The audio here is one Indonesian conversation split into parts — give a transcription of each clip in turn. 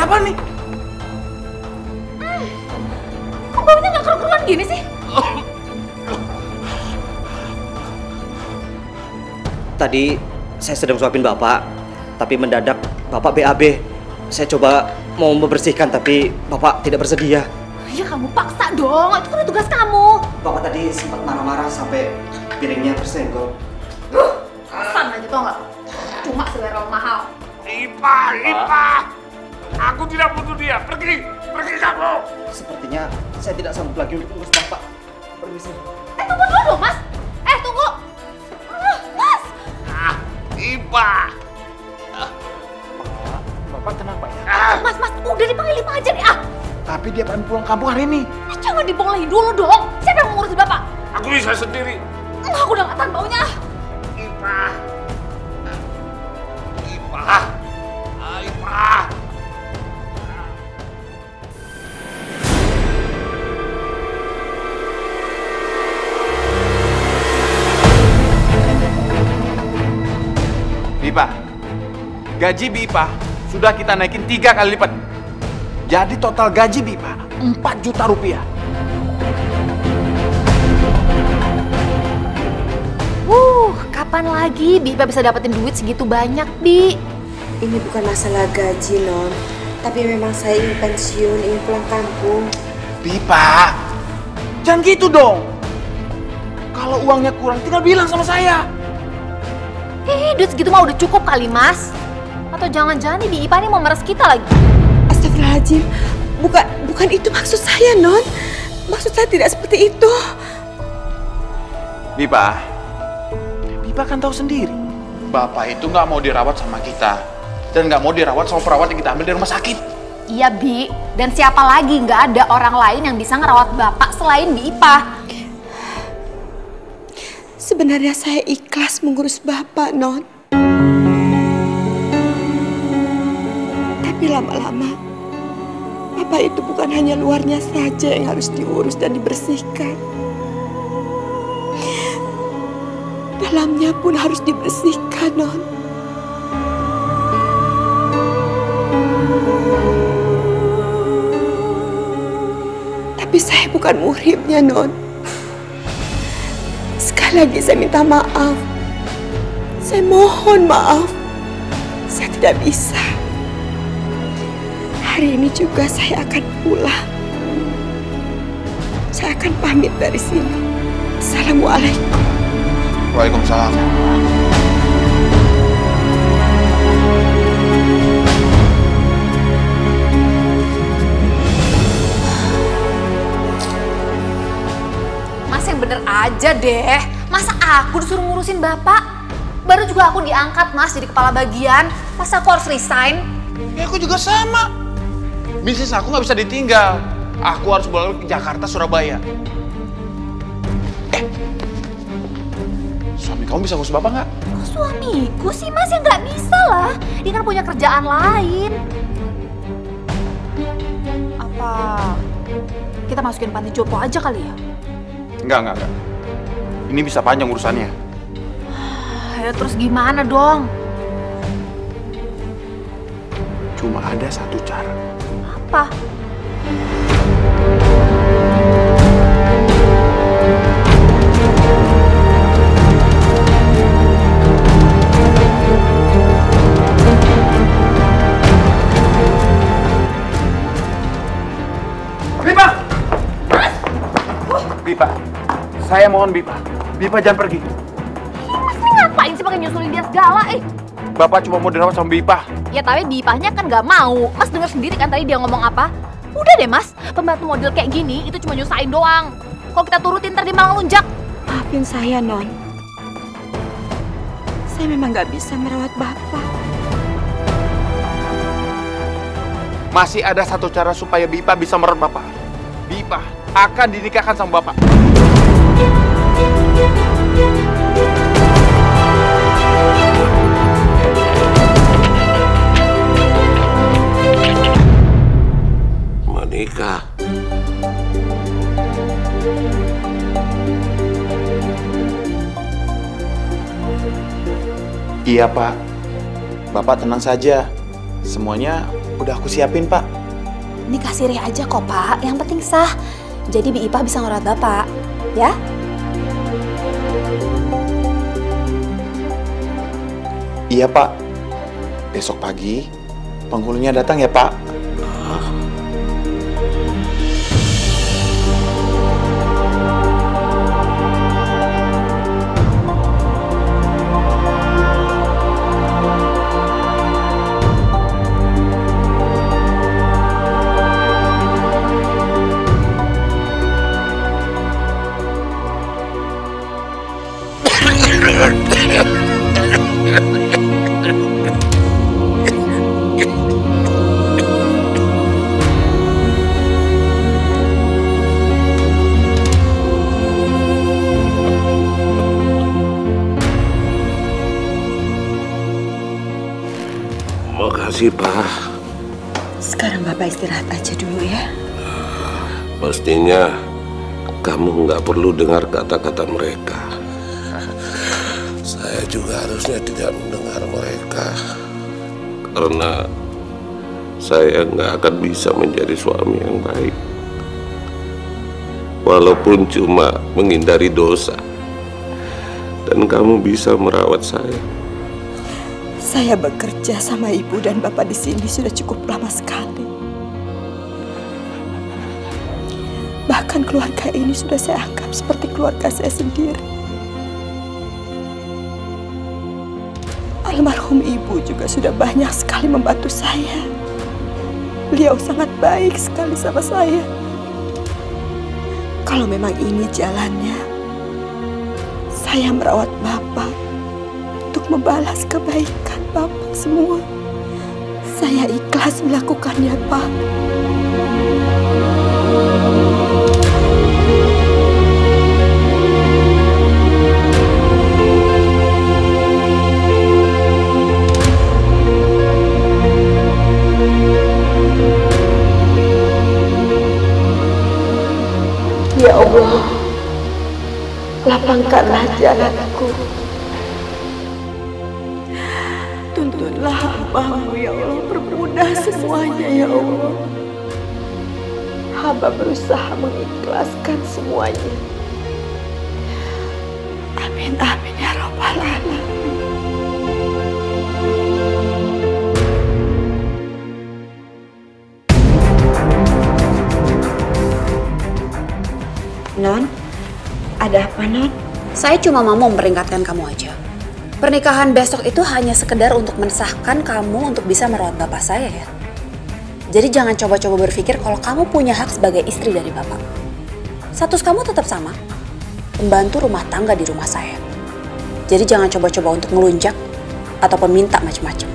Ada apa nih? Kok baunya nggak keruan gini sih? Tadi saya sedang suapin Bapak, tapi mendadak Bapak BAB. Saya coba mau membersihkan, tapi Bapak tidak bersedia. Ya kamu paksa dong, itu kan tugas kamu. Bapak tadi sempat marah-marah sampai piringnya tersenggol. Kesan aja tau nggak? Cuma selera mahal. Ipa! Aku tidak butuh dia. Pergi kamu. Sepertinya saya tidak sanggup lagi untuk urus Bapak. Permisi. Tunggu dulu dong, Mas. Tunggu. Mas. Ipa! Bapak kenapa ya? Mas, udah dipanggil Ipa aja nih. Tapi dia pengen pulang kampung hari ini. Jangan dibolehin dulu dong. Siapa yang mengurusin Bapak? Aku bisa sendiri. Aku udah nggak tahan baunya. Ipa! Bipa, gaji Bipa sudah kita naikin 3 kali lipat. Jadi total gaji Bipa 4 juta rupiah. Kapan lagi Bipa bisa dapetin duit segitu banyak, Bi? Ini bukan masalah gaji, Non. Tapi memang saya ingin pensiun, ingin pulang kampung. Bipa, jangan gitu dong. Kalau uangnya kurang, tinggal bilang sama saya. Duit segitu mah udah cukup kali, Mas. Atau jangan-jangan nih Bipa nih mau meres kita lagi? Astagfirullahaladzim, bukan itu maksud saya, Non. Maksud saya tidak seperti itu. Bipa kan tahu sendiri. Bapak itu nggak mau dirawat sama kita. Dan nggak mau dirawat sama perawat yang kita ambil dari rumah sakit. Iya, Bi. Dan siapa lagi nggak ada orang lain yang bisa ngerawat Bapak selain Bipa? Sebenarnya saya ikhlas mengurus Bapak, Non. Tapi lama-lama, Bapak itu bukan hanya luarnya saja yang harus diurus dan dibersihkan. Dalamnya pun harus dibersihkan, Non. Tapi saya bukan muhrimnya, Non. Sekali lagi saya minta maaf. Saya mohon maaf. Saya tidak bisa. Hari ini juga saya akan pulang. Saya akan pamit dari sini. Assalamualaikum. Waalaikumsalam. Mas yang bener aja deh. Masa aku disuruh ngurusin Bapak? Baru juga aku diangkat, Mas, jadi kepala bagian. Masa aku harus resign? Ya aku juga sama. Bisnis aku nggak bisa ditinggal. Aku harus balik ke Jakarta, Surabaya. Suami kamu bisa ngurus Bapak nggak? Kok suamiku sih, Mas? Ya nggak bisa lah. Dia kan punya kerjaan lain. Apa kita masukin panti jompo aja kali ya? Enggak. Ini bisa panjang urusannya. Ya terus gimana dong? Cuma ada satu cara. Apa? Bipa, saya mohon Bipa jangan pergi. Mas ini ngapain sih pakai nyusulin dia segala? Bapak cuma mau dirawat sama Bipa. Ya tapi Bipanya kan nggak mau. Mas dengar sendiri kan tadi dia ngomong apa? Udah deh Mas, pembantu model kayak gini itu cuma nyusahin doang. Kalau kita turutin ntar dia malah lunjak. Maafin saya, Non. Saya memang nggak bisa merawat Bapak. Masih ada satu cara supaya Bipa bisa merawat Bapak. Bipa akan dinikahkan sama Bapak. Menikah. Iya, Pak. Bapak tenang saja. Semuanya udah aku siapin, Pak. Nikah siri aja kok, Pak. Yang penting sah. Jadi Bi Ipah bisa ngerawat Bapak, ya? Iya, Pak. Besok pagi penghulunya datang ya, Pak. Makasih, Pak. Sekarang Bapak istirahat aja dulu ya. Mestinya kamu nggak perlu dengar kata-kata mereka. Saya juga harusnya tidak mendengar mereka. Karena saya nggak akan bisa menjadi suami yang baik. Walaupun cuma menghindari dosa. Dan kamu bisa merawat saya. Saya bekerja sama Ibu dan Bapak di sini sudah cukup lama sekali. Bahkan keluarga ini sudah saya anggap seperti keluarga saya sendiri. Almarhum Ibu juga sudah banyak sekali membantu saya. Beliau sangat baik sekali sama saya. Kalau memang ini jalannya, saya merawat Bapak untuk membalas kebaikan Bapak semua. Saya ikhlas melakukannya, Pak. Ya Allah, lapangkanlah jalanku. Tuntunlah hamba-Mu, ya Allah, permudah semuanya, ya Allah. Hamba berusaha mengikhlaskan semuanya. Amin, amin, ya Rabbal Alamin. Non, ada apa, Non? Saya cuma mau memperingatkan kamu aja. Pernikahan besok itu hanya sekedar untuk mensahkan kamu untuk bisa merawat bapak saya ya. Jadi jangan coba-coba berpikir kalau kamu punya hak sebagai istri dari bapak. Status kamu tetap sama, pembantu rumah tangga di rumah saya. Jadi jangan coba-coba untuk melunjak ataupun minta macam-macam.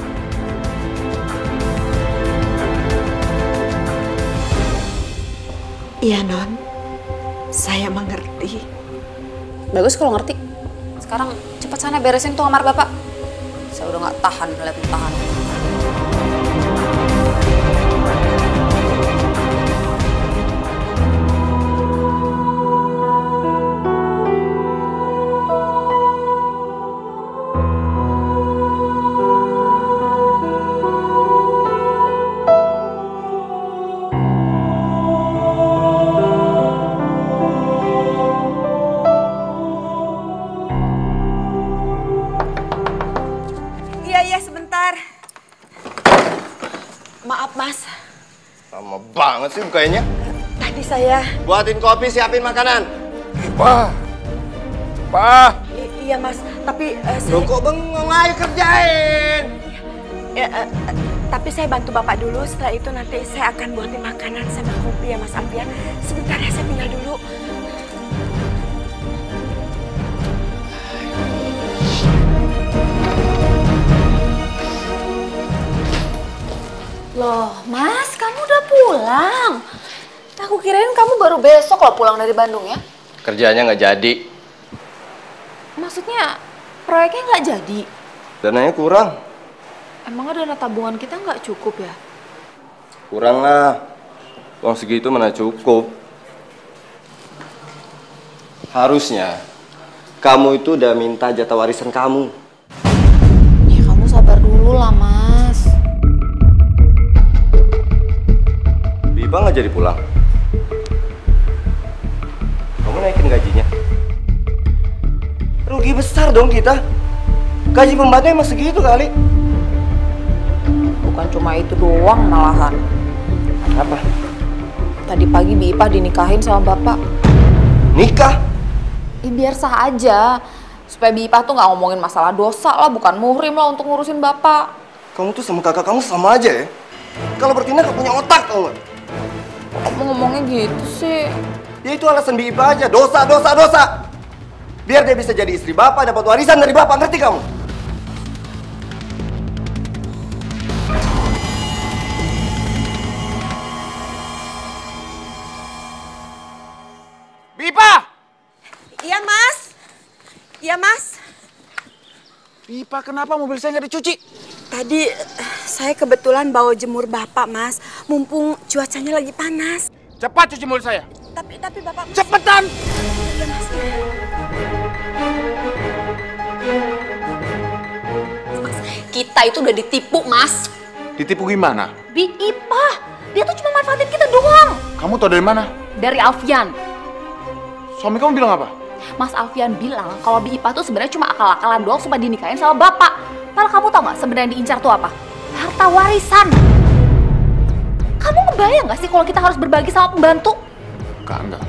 Iya, Non. Saya mengerti. Bagus kalau ngerti. Sekarang cepat sana beresin tuh kamar bapak. Saya udah nggak tahan ngeliat tahan. Maaf, Mas. Lama banget sih bukanya. Tadi saya... Buatin kopi, siapin makanan. Pak. Pak. Iya, Mas. Tapi Loh kok bengong, ayo kerjain. tapi saya bantu Bapak dulu. Setelah itu nanti saya akan buatin makanan sama kopi ya, Mas Alfian. Sebentar ya, saya tinggal dulu. Loh, Mas, kamu udah pulang? Aku kirain kamu baru besok loh pulang dari Bandung ya? Kerjanya nggak jadi. Maksudnya proyeknya nggak jadi? Dananya kurang. Emang dana tabungan kita nggak cukup ya? Kurang lah. Uang segitu mana cukup. Harusnya kamu itu udah minta jatah warisan kamu. Ya kamu sabar dulu lah, Mas. jadi pulang? Kamu naikin gajinya? Rugi besar dong kita. Gaji pembantu emang segitu kali. Bukan cuma itu doang malahan. Apa? Tadi pagi Bi Ipah dinikahin sama bapak. Nikah? Biar sah aja. Supaya Bi Ipah tuh nggak ngomongin masalah dosa lah, bukan muhrim lah untuk ngurusin bapak. Kamu tuh sama kakak kamu sama aja ya. Kalau bertindak gak punya otak, tau gak? Kamu ngomongnya gitu sih. Ya itu alasan Bi Ipah aja. Dosa, dosa, dosa. Biar dia bisa jadi istri bapak, dapat warisan dari bapak. Ngerti kamu? Bipa! Iya, Mas. Iya, Mas. Bipa, kenapa mobil saya nggak dicuci? Tadi saya kebetulan bawa jemur Bapak, Mas. Mumpung cuacanya lagi panas. Cepat cuci mobil saya. Tapi Bapak... Mas. Cepetan! Iya, Mas. Mas, kita itu udah ditipu, Mas. Ditipu gimana? Bi Ipah, dia tuh cuma manfaatin kita doang. Kamu tahu dari mana? Dari Alfian. Suami kamu bilang apa? Mas Alfian bilang kalau Bi Ipah tuh sebenarnya cuma akal-akalan doang supaya dinikahin sama bapak. Padahal kamu tau gak sebenarnya yang diincar tuh apa? Harta warisan. Kamu ngebayang gak sih kalau kita harus berbagi sama pembantu? Enggak.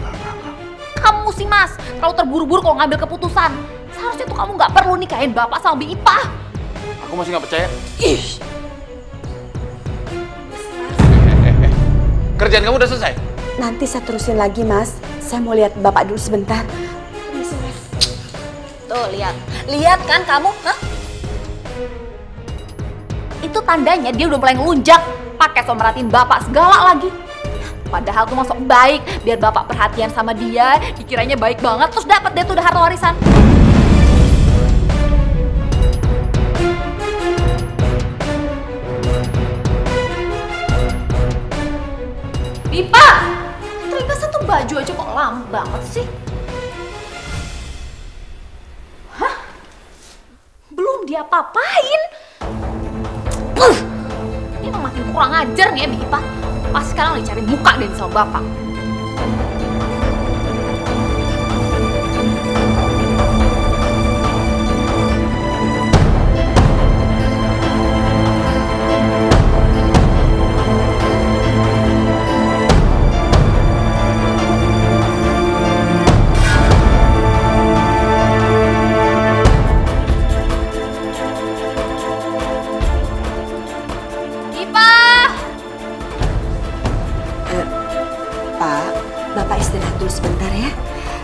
Kamu sih Mas, terlalu terburu-buru kalau ngambil keputusan. Seharusnya tuh kamu gak perlu nikahin bapak sama Bi Ipah. Aku masih nggak percaya. Ih, Kerjaan kamu udah selesai? Nanti saya terusin lagi, Mas. Saya mau lihat Bapak dulu sebentar. tuh lihat. Lihat kan kamu, hah? Itu tandanya dia udah mulai ngelunjak. Pakai so merhatiin bapak segala lagi. Padahal tuh masuk baik, biar bapak perhatian sama dia, dikiranya baik banget, terus dapat dia tuh udah harta warisan. Pipa, ternyata satu baju aja kok lama banget sih. Hah? Belum diapa-apain. Ini emang makin kurang ajar nih ya Pipa. Pas sekarang lagi cari muka deh sama bapak. Bapak istirahat dulu sebentar ya.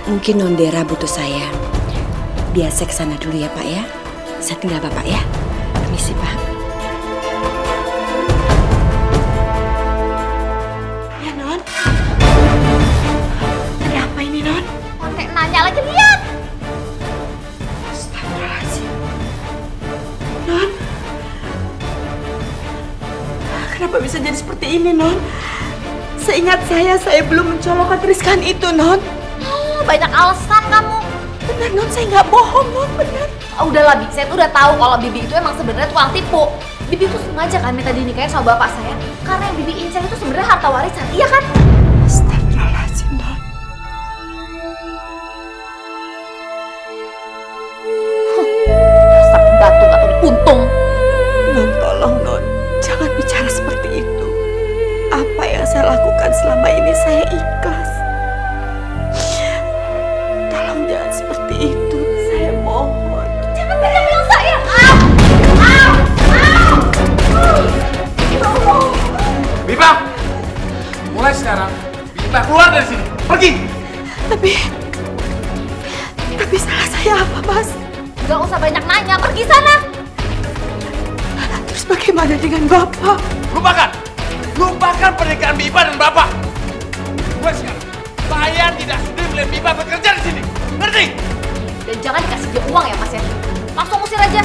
Mungkin Nondera butuh saya. Biar saya kesana dulu ya Pak ya. Saya tinggal Bapak ya. Permisi Pak. Ya Non. Ada apa ini Non? Pakai nanya lagi, lihat. Astagfirullahaladzim. Non. Kenapa bisa jadi seperti ini Non? Seingat saya belum mencolokkan tuliskan itu, Non. Banyak alasan kamu. Benar, Non, saya nggak bohong, Non, benar. Udahlah, Bi, saya tuh udah tahu kalau Bibi itu emang sebenarnya tukang tipu. Bibi tuh sengaja kan minta dinikahin sama bapak saya, karena yang Bibi incar itu sebenarnya harta warisan, iya kan? Astagfirullahaladzim, Non. Dasar batu atau dipuntung. Non, tolong, Non. Jangan bicara seperti itu. Apa yang saya lakukan selama ini saya ikhlas. Tolong jangan seperti itu, saya mohon. Jangan bilang saya. Bipa! Mulai sekarang, Bipa keluar dari sini. Pergi! Tapi salah saya apa, Mas? Gak usah banyak nanya, pergi sana. Terus bagaimana dengan Bapak? Lupakan pernikahan Bipa dan Bapak. Mulai sekarang, saya tidak sudi melihat Bipa bekerja di sini. Ngerti? Dan jangan dikasih dia uang ya, Mas ya. Langsung usir aja.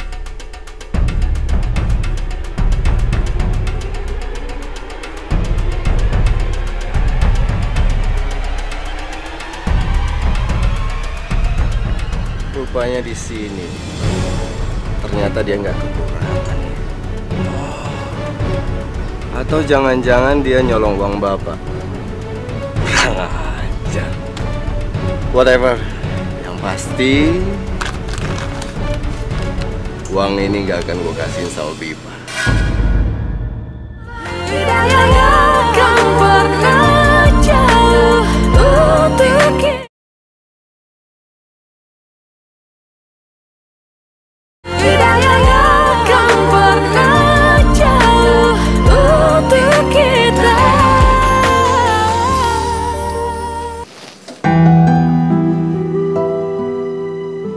uangnya di sini. Ternyata dia nggak kekurangan. Atau jangan-jangan dia nyolong uang bapak. Kurang ajar. Whatever. Yang pasti uang ini nggak akan gue kasihin sama Bipa.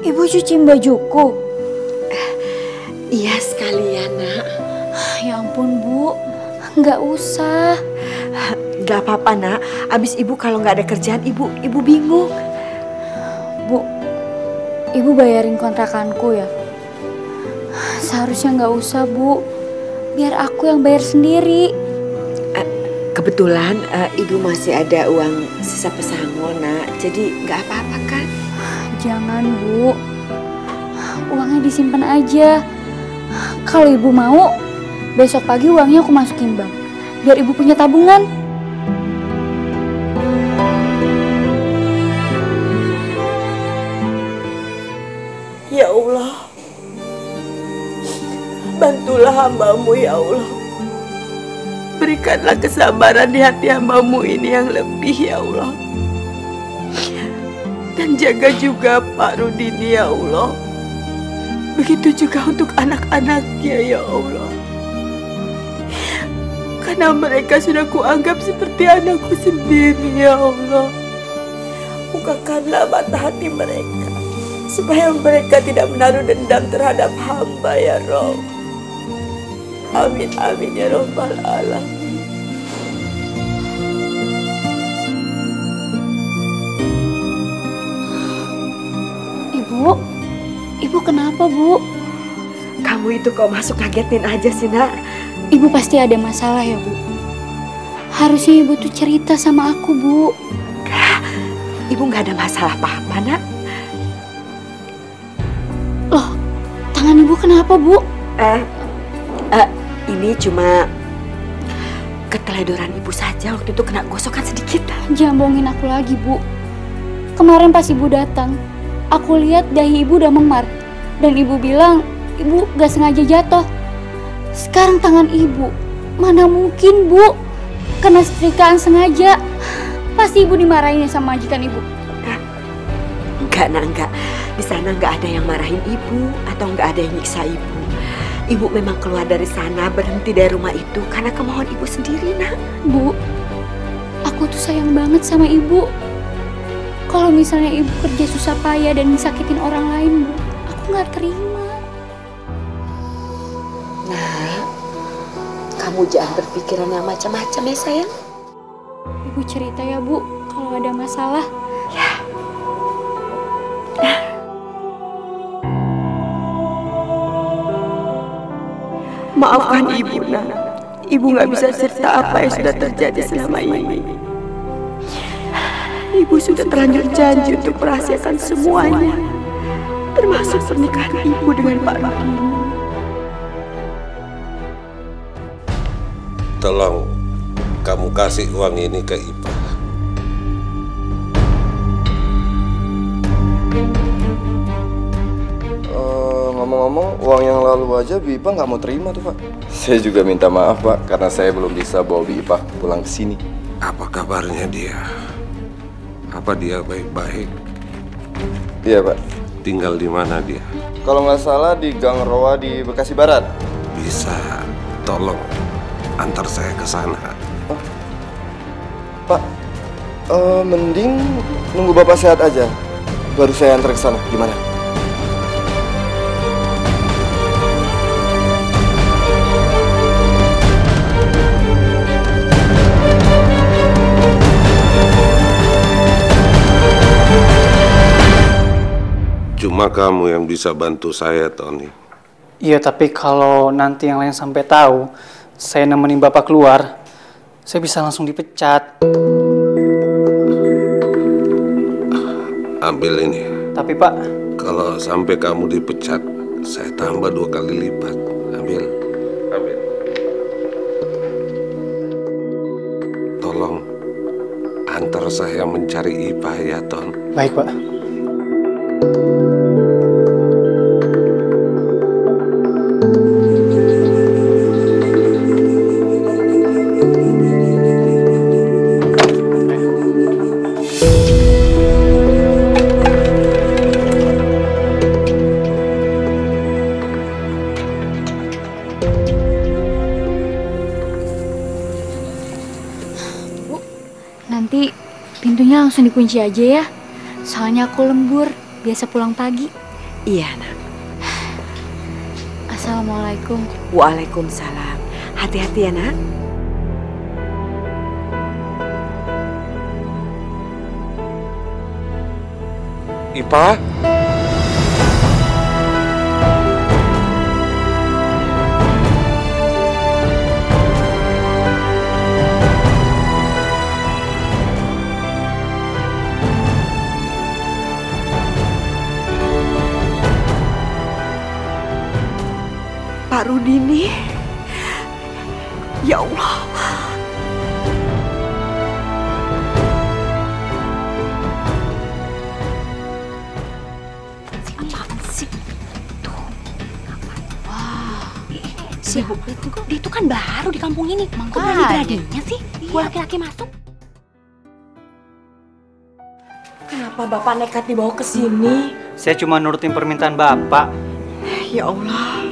Ibu cuciin bajuku. Iya sekalian, Nak. Ya ampun, Bu. Nggak usah. Gak apa-apa, Nak. Abis Ibu kalau nggak ada kerjaan, Ibu bingung. Bu, Ibu bayarin kontrakanku ya. Seharusnya nggak usah, Bu. Biar aku yang bayar sendiri. Kebetulan Ibu masih ada uang sisa pesangon, Nak. Jadi nggak apa-apa kan? Jangan, Bu. Uangnya disimpan aja. Kalau Ibu mau, besok pagi uangnya aku masukin bank. Biar Ibu punya tabungan. Ya Allah, bantulah hamba-Mu ya Allah. Berikanlah kesabaran di hati hamba-Mu ini yang lebih ya Allah. Dan jaga juga Pak Rudini ya Allah. Begitu juga untuk anak-anaknya ya Allah. Karena mereka sudah kuanggap seperti anakku sendiri ya Allah. Bukakanlah mata hati mereka, supaya mereka tidak menaruh dendam terhadap hamba ya Rabb. Amin amin ya Rabbal alamin. Ibu kenapa, Bu? Kamu itu kok masuk ngagetin aja sih, Nak. Ibu pasti ada masalah ya, Bu. Harusnya Ibu tuh cerita sama aku, Bu. Ibu nggak ada masalah apa-apa, Nak. Loh, tangan Ibu kenapa, Bu? Ini cuma keteledoran Ibu saja. Waktu itu kena gosokan sedikit. Jangan bohongin aku lagi, Bu. Kemarin pas Ibu datang, aku lihat dahi Ibu udah memar. Dan Ibu bilang, Ibu gak sengaja jatuh. Sekarang tangan Ibu, mana mungkin, Bu? Kena setrikaan sengaja. Pasti Ibu dimarahin sama majikan Ibu. Enggak, Nak, enggak. Di sana enggak ada yang marahin Ibu atau enggak ada yang nyiksa Ibu. Ibu memang keluar dari sana, berhenti dari rumah itu karena kemauan Ibu sendiri, Nak. Bu, aku tuh sayang banget sama Ibu. Kalau misalnya Ibu kerja susah payah dan sakitin orang lain, Bu, aku nggak terima. Nah, kamu jangan berpikiran yang macam-macam ya, sayang. Ibu cerita ya, Bu, kalau ada masalah. Ya. Maafkan Ibu, Nak. Ibu nggak bisa cerita apa yang sudah terjadi selama ini. Ibu sudah terlanjur janji untuk merahasiakan semuanya, termasuk pernikahan Ibu dengan Pak Rudini. Tolong kamu kasih uang ini ke Ipa. Ngomong-ngomong, uang yang lalu aja Bipa nggak mau terima tuh, Pak. Saya juga minta maaf, Pak, karena saya belum bisa bawa Bipa pulang ke sini. Apa kabarnya dia? Apa dia baik-baik? Iya, Pak. Tinggal di mana dia? Kalau nggak salah di Gang Roa di Bekasi Barat. Bisa tolong antar saya ke sana. Pak, mending nunggu Bapak sehat aja, baru saya antar ke sana. Gimana? Cuma kamu yang bisa bantu saya, Tony. Iya, tapi kalau nanti yang lain sampai tahu saya nemenin Bapak keluar, saya bisa langsung dipecat. Ambil ini. Tapi Pak, Kalau sampai kamu dipecat, saya tambah 2 kali lipat. Ambil. Tolong antar saya mencari Ipa ya, Ton. Baik, Pak. Nanti pintunya langsung dikunci aja ya. Soalnya aku lembur, biasa pulang pagi. Iya, Nak. Assalamualaikum. Waalaikumsalam. Hati-hati ya, Nak. Ipa? Pak Rudini. Ya Allah. Apaan sih? Tuh. Wah. Siapa? Dia itu kan baru di kampung ini. Kok berani-beraninya sih? Buat laki-laki masuk. Kenapa Bapak nekat dibawa ke sini? Saya cuma nurutin permintaan Bapak. Ya Allah.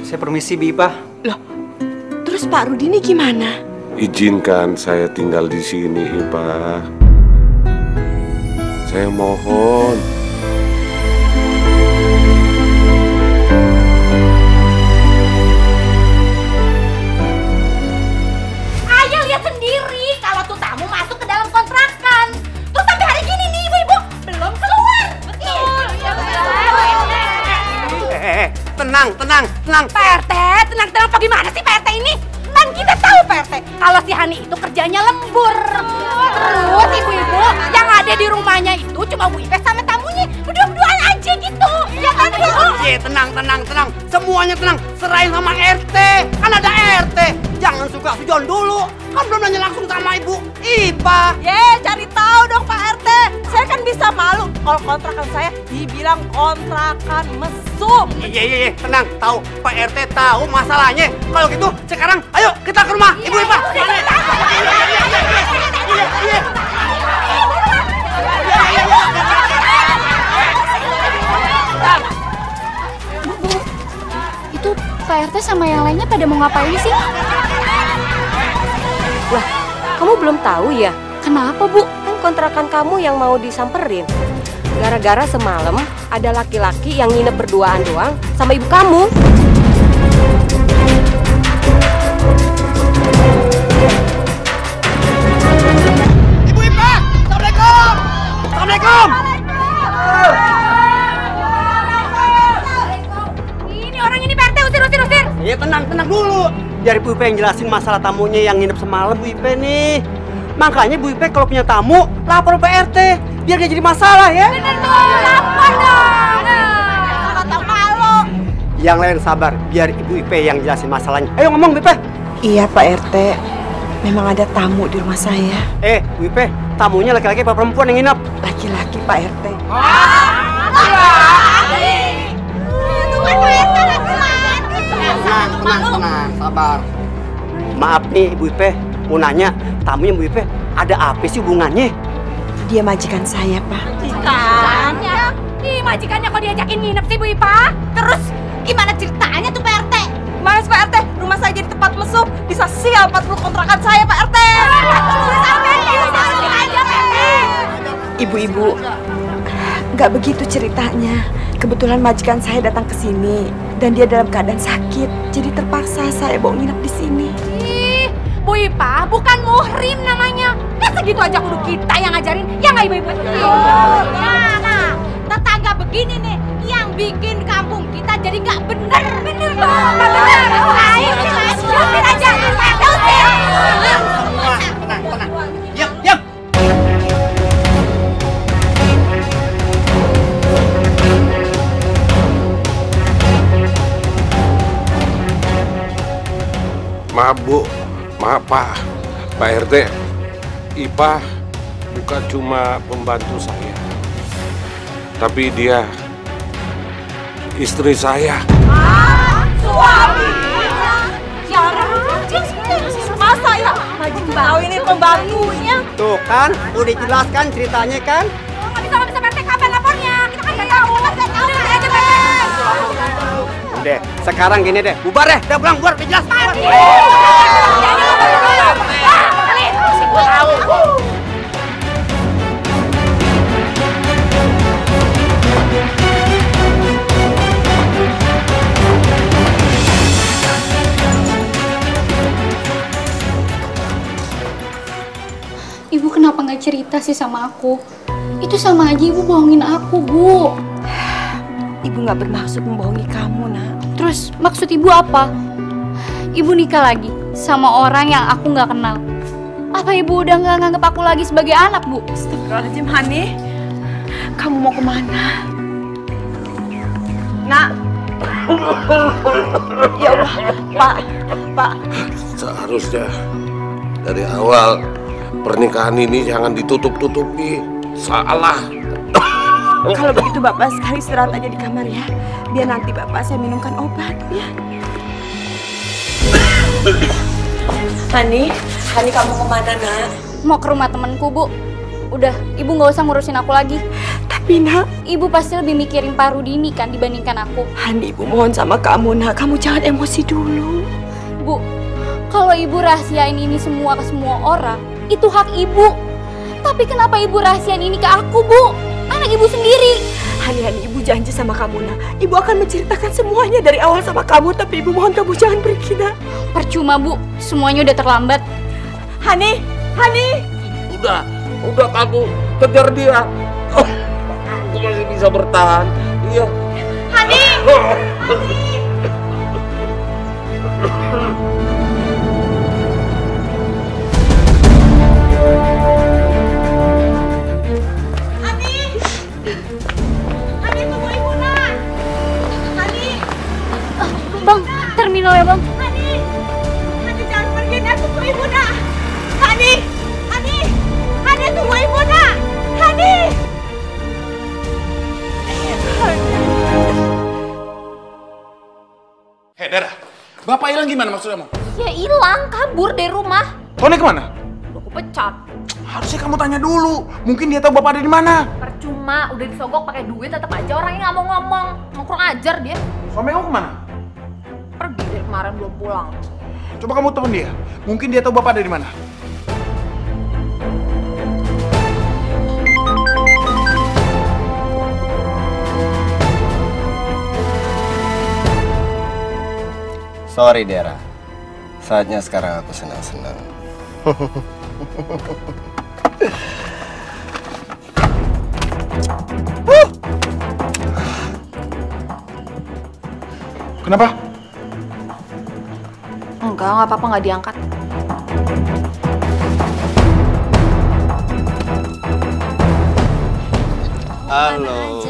Saya permisi, Bipa. Loh, terus Pak Rudini gimana? Izinkan saya tinggal di sini, Ipa. Saya mohon. Ayah lihat sendiri kalau tuh tamu masuk ke dalam kontrakan. Terus sampai hari gini nih ibu-ibu belum keluar. Betul. Tenang. Pak RT, tenang apa gimana sih Pak RT ini? Kan kita tahu Pak RT kalau si Hani itu kerjanya lembur. Terus ibu-ibu yang ada di rumahnya itu cuma Bu Ipe sama tamunya berdua-duaan aja gitu. Ya kan Bu? Iya, tenang. Semuanya tenang. Serahin sama RT. Kan ada RT. Jangan suka sujon dulu. Kan belum nanya langsung sama Ibu Ipa. Cari tahu dong Pak RT. Saya kan bisa malu kalau kontrakan saya dibilang kontrakan mesum. Iya, tenang. Tahu Pak RT tahu masalahnya. Kalau gitu sekarang ayo kita ke rumah Ibu Ipa. Iya. Bu, itu Pak RT sama yang lainnya pada mau ngapain sih? Lah, kamu belum tahu ya? Kenapa Bu? Kan kontrakan kamu yang mau disamperin. Gara-gara semalam ada laki-laki yang nginep berduaan doang sama ibu kamu. Ibu Ipa, Assalamualaikum. Ini orang ini Pak RT usir. Iya, tenang dulu. Biar Ibu Ipe yang jelasin masalah tamunya yang nginep semalam Bu Ipe nih. Makanya Bu Ipe kalau punya tamu lapor ke RT biar gak jadi masalah ya. Bener tuh, lapor dong. Kalau tahu malu. Yang lain sabar biar Ibu Ipe yang jelasin masalahnya. Ayo ngomong Bu Ipe. Iya Pak RT. Memang ada tamu di rumah saya. Bu Ipe, tamunya laki-laki apa perempuan yang nginep? Laki-laki Pak RT. Tenang, sabar. Maaf nih Ibu Ipe, mau nanya, tamunya Bu Ipe ada apa sih hubungannya? Dia majikan saya, Pak. Majikannya? Ih, majikannya kok diajakin nginep sih Bu Ipa? Terus gimana ceritanya tuh Pak RT? Mas Pak RT, rumah saya jadi tempat mesum. Bisa sial 40 kontrakan saya Pak RT. Ibu-ibu, nggak begitu ceritanya. Kebetulan majikan saya datang ke sini dan dia dalam keadaan sakit. Jadi terpaksa saya bawa nginep di sini. Ih, Bu Ipa bukan muhrim namanya. Masa gitu aja kudu kita yang ngajarin, ya nggak Ibu-ibu? Nah, tetangga begini nih yang bikin kampung kita jadi nggak bener. Bener dong, nggak bener. Ayo, usir aja. Tenang. Diam. Maaf Bu, maaf Pak RT. Ipa bukan cuma pembantu saya, tapi dia istri saya. Suami? Masa ya? Tahu ini pembantunya? Tuh kan, udah dijelaskan ceritanya kan? Nggak bisa Pak RT, kapan lapornya? Kita kan nggak tahu. Udah aja Pak. Udah, sekarang gini deh, bubar deh, udah pulang, bubar, jelas. Ibu kenapa nggak cerita sih sama aku? Itu sama aja ibu bohongin aku, Bu. Ibu nggak bermaksud membohongi kamu, Nak. Terus maksud ibu apa? Ibu nikah lagi sama orang yang aku nggak kenal. Apa ibu udah nggak nganggap aku lagi sebagai anak, Bu? Astagfirullahaladzim, Hani. Kamu mau kemana? Nak. Ya Allah, Pak. Seharusnya dari awal pernikahan ini jangan ditutup-tutupi. Salah. Kalau begitu Bapak sekali istirahat aja di kamar ya. Biar nanti Bapak saya minumkan obat ya. Hani kamu kemana, Nak? Mau ke rumah temenku, Bu. Udah, ibu nggak usah ngurusin aku lagi. Tapi Nak, ibu pasti lebih mikirin Pak Rudini kan dibandingkan aku. Hani, ibu mohon sama kamu, Nak. Kamu jangan emosi dulu. Bu, kalau ibu rahasiain ini semua ke semua orang, itu hak ibu. Tapi kenapa ibu rahasiain ini ke aku, Bu? Anak ibu sendiri. Hani, ibu janji sama kamu, Nak. Ibu akan menceritakan semuanya dari awal sama kamu. Tapi ibu mohon kamu jangan pergi, Nak. Percuma, Bu. Semuanya udah terlambat. Hani. Udah kamu kejar dia. Aku masih bisa bertahan. Iya. Hani. Bang, terminal ya, Bang. Hani jangan pergi, Nak. Tunggu ibu, Nak. Hani, tunggu ibu, Nak. Hani. Hei, Dara. Bapak hilang gimana maksudnya, Mam? Ya hilang, kabur dari rumah. Tony kemana? Aku pecat. Harusnya kamu tanya dulu. Mungkin dia tahu bapak ada di mana. Percuma, udah disogok pakai duit tetap aja orangnya nggak mau ngomong. Kurang ajar dia. Suami kamu kemana? Pergi dari kemarin belum pulang. Coba kamu telepon dia. Mungkin dia tahu bapak ada di mana. Sorry Dera, saatnya sekarang aku senang-senang. Kenapa? Enggak apa-apa, nggak diangkat. Halo.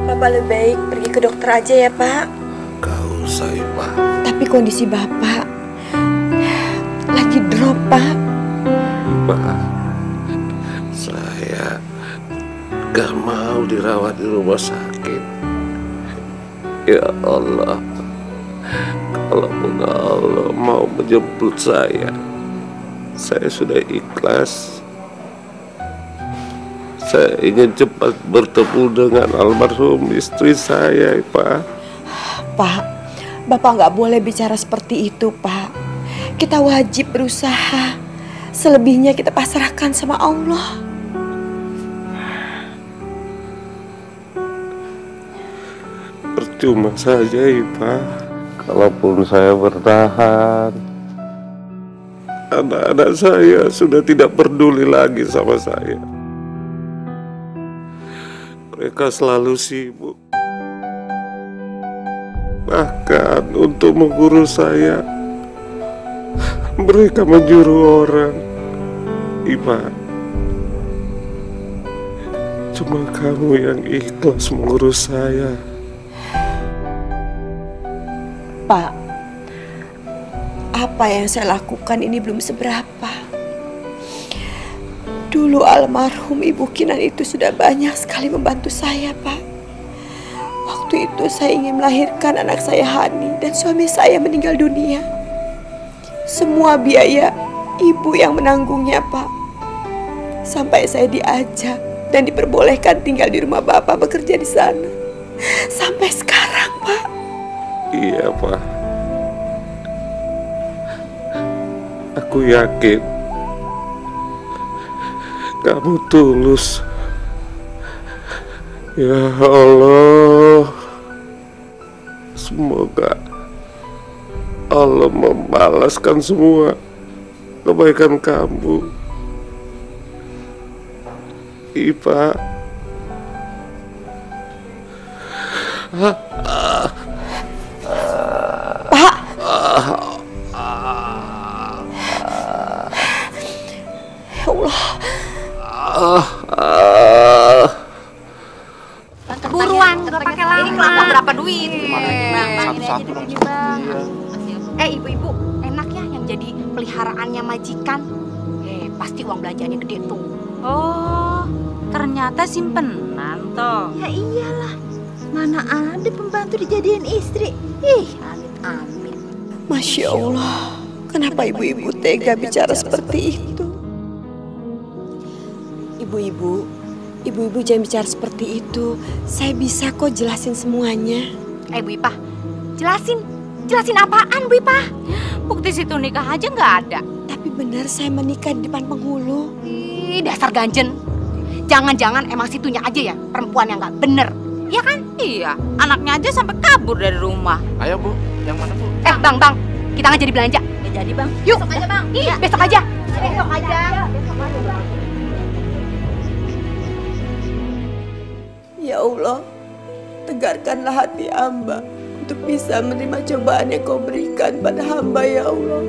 Bapak lebih baik pergi ke dokter aja ya, Pak. Gak usah, Ipa. Tapi kondisi Bapak lagi drop, Pak. Pak, saya gak mau dirawat di rumah sakit. Ya Allah, kalau Allah mau menjemput saya sudah ikhlas. Saya ingin cepat bertemu dengan almarhum istri saya, Pak. Pak, Bapak nggak boleh bicara seperti itu, Pak. Kita wajib berusaha. Selebihnya kita pasrahkan sama Allah. Percuma saja, Ipa. Kalaupun saya bertahan, anak-anak saya sudah tidak peduli lagi sama saya. Mereka selalu sibuk. Bahkan untuk mengurus saya, Mereka menyuruh orang, Ipa. Cuma kamu yang ikhlas mengurus saya. Pak, apa yang saya lakukan ini belum seberapa. Dulu almarhum Ibu Kinan itu sudah banyak sekali membantu saya, Pak. Waktu itu saya ingin melahirkan anak saya Hani dan suami saya meninggal dunia. Semua biaya Ibu yang menanggungnya, Pak. Sampai saya diajak dan diperbolehkan tinggal di rumah Bapak bekerja di sana. Sampai sekarang, Pak. Iya, Pak. Aku yakin kamu tulus. Ya Allah, semoga Allah membalaskan semua kebaikan kamu, Ipa. Pak. Ya Allah. Buruan, nggak pakai lama. Ini kelapa berapa duit? Satu-satu dong. Ibu-ibu, enak ya yang jadi peliharaannya majikan. Pasti uang belanjaannya gede tuh. Oh, ternyata simpenan toh. Ya iyalah, mana ada pembantu dijadiin istri. Ih, amit-amit. Masya Allah, kenapa ibu-ibu tega bicara seperti itu? Ibu-ibu jangan bicara seperti itu. Saya bisa kok jelasin semuanya. Bu Ipah, jelasin apaan Bu Ipah? Bukti situ nikah aja nggak ada. Tapi benar saya menikah di depan penghulu. Ih, dasar ganjen. Jangan-jangan emang situnya aja ya perempuan yang nggak bener, iya kan? Iya, anaknya aja sampai kabur dari rumah. Ayo Bu, yang mana Bu? Bang, kita nggak jadi belanja. Ya jadi Bang. Yuk, besok aja Bang. Iya, besok aja. Besok aja. Ya Allah, tegarkanlah hati hamba untuk bisa menerima cobaan yang kau berikan pada hamba, ya Allah.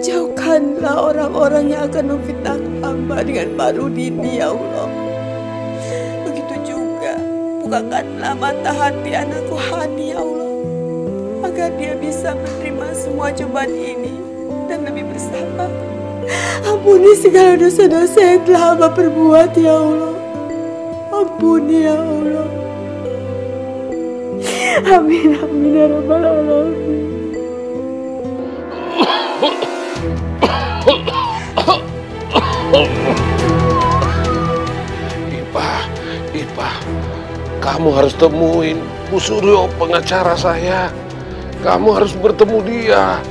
Jauhkanlah orang-orang yang akan memfitnah hamba dengan Pak Rudini, ya Allah. Begitu juga, bukakanlah mata hati anakku Hani, ya Allah, agar dia bisa menerima semua cobaan ini dan lebih bersabar. Ampuni segala dosa-dosa yang telah hamba perbuat, ya Allah. Ampuni ya Allah. Amin ya rabbal alamin. Ipa, kamu harus temuin Bu Suryo, pengacara saya. Kamu harus bertemu dia.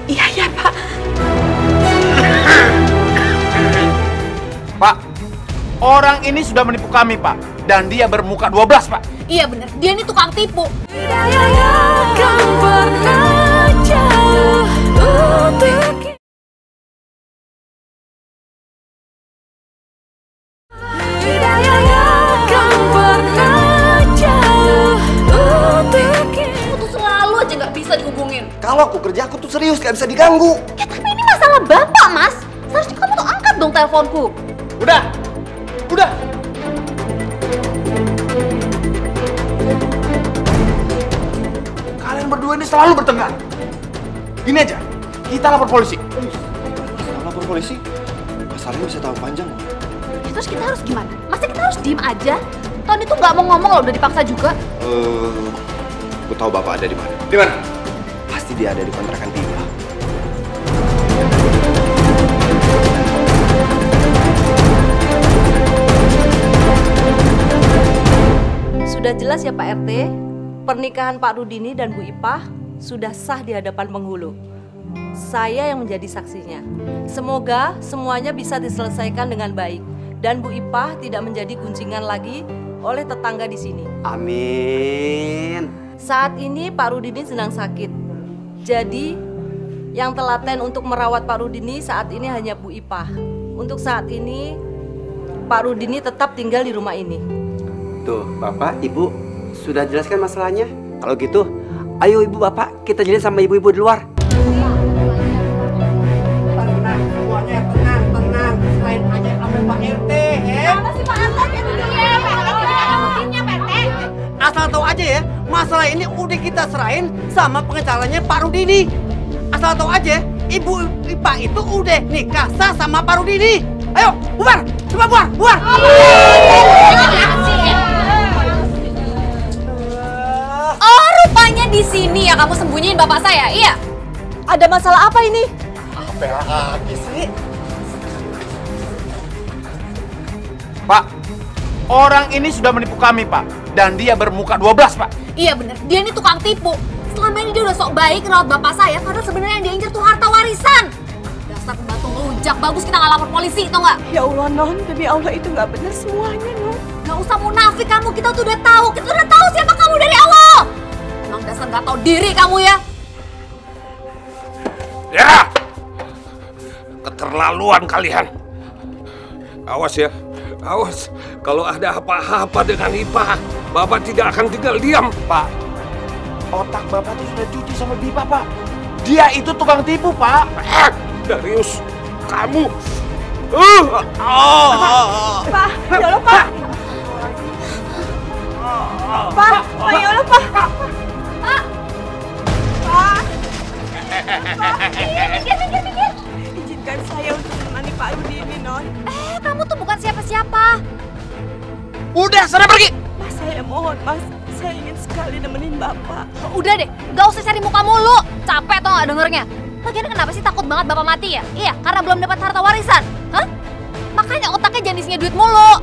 Iya Pak. Pak, orang ini sudah menipu kami, Pak. Dan dia bermuka 12, Pak. Iya bener, dia ini tukang tipu. Aku tuh selalu aja nggak bisa dihubungin. Kalau aku kerja, aku tuh serius, gak bisa diganggu. Ya tapi ini masalah bapak, Mas. Seharusnya kamu tuh angkat dong teleponku. Udah. Kalian berdua ini selalu bertengkar. Gini aja, kita lapor polisi. Lapor polisi? Masalahnya bisa tahu panjang loh. Ya, terus kita harus gimana? Masa kita harus diem aja? Tony tuh nggak mau ngomong loh, udah dipaksa juga. Aku tahu bapak ada di mana. Di mana? Pasti dia ada di kontrakan Tiba. Sudah jelas ya Pak RT, pernikahan Pak Rudini dan Bu Ipah sudah sah di hadapan penghulu. Saya yang menjadi saksinya. Semoga semuanya bisa diselesaikan dengan baik dan Bu Ipah tidak menjadi guncingan lagi oleh tetangga di sini. Amin. Saat ini Pak Rudini sedang sakit. Jadi yang telaten untuk merawat Pak Rudini saat ini hanya Bu Ipah. Untuk saat ini Pak Rudini tetap tinggal di rumah ini. Tuh, Bapak, Ibu sudah jelaskan masalahnya. Kalau gitu, ayo ibu bapak kita jalin sama ibu-ibu di luar. Tenang, semuanya tenang. Selain aja sama Pak RT, Apa sih Pak RT? Asal tahu aja ya, masalah ini udah kita serahin sama pengacaranya Pak Rudini. Asal tahu aja, Ibu Ipa itu udah nikah sah sama Pak Rudini. Ayo, bubar! Coba bubar! Oh, rupanya di sini ya kamu sembunyiin bapak saya, iya? Ada masalah apa ini? Apa lagi sih? Pak, orang ini sudah menipu kami, Pak. Dan dia bermuka 12, Pak. Iya bener, dia ini tukang tipu. Selama ini dia udah sok baik ngerawat bapak saya, padahal sebenarnya yang dia incer tuh harta warisan. Dasar pembantu ngelunjak, bagus kita nggak lapor polisi, tau nggak? Ya Allah, Non, demi Allah itu nggak benar semuanya, Non. Nggak usah munafik kamu, kita tuh udah tahu siapa kamu dari awal. Emang dasar nggak tahu diri kamu ya. Ya! Keterlaluan kalian. Awas ya, awas. Kalau ada apa-apa dengan Ipa, Bapak tidak akan tinggal diam. Pak, otak Bapak itu sudah cuci sama Bipa, Pak. Dia itu tukang tipu, Pak. Darius, kamu. Pak, ya Allah, Pak. Pak, ya Allah, Pak. Pak. Minggir. Izinkan saya untuk menemani Pak Rudini, Non. Kamu tuh bukan siapa-siapa. Udah, sana pergi. Mas, saya mohon, Mas. Saya ingin sekali nemenin Bapak. Udah deh, gak usah cari muka mulu. Capek tau gak dengernya. Lagian kenapa sih takut banget bapak mati ya? Iya, karena belum dapat harta warisan. Hah? Makanya otaknya jangan isinya duit mulu.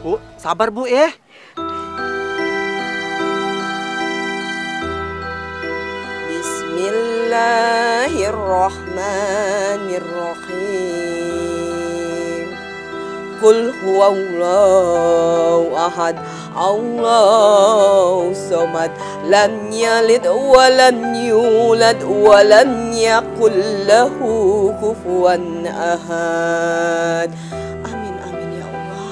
Bu, sabar Bu ya. Bismillahirrahmanirrahim. Qul huwallahu ahad, Allahu samad, lam yalid wa lam yulad wa lam yakul lahu kufuwan ahad. Amin amin ya Allah.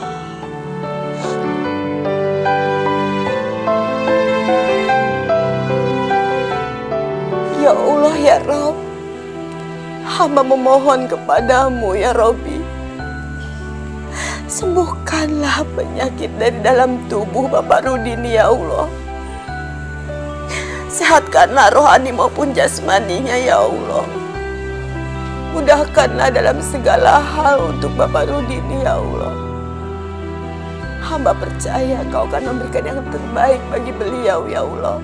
Ya Allah ya Rabb, hamba memohon kepadamu ya Rabbi, sembuhkanlah penyakit dari dalam tubuh Bapak Rudini ya Allah. Sehatkanlah rohani maupun jasmaninya ya Allah. Mudahkanlah dalam segala hal untuk Bapak Rudini ya Allah. Hamba percaya Kau akan memberikan yang terbaik bagi beliau ya Allah.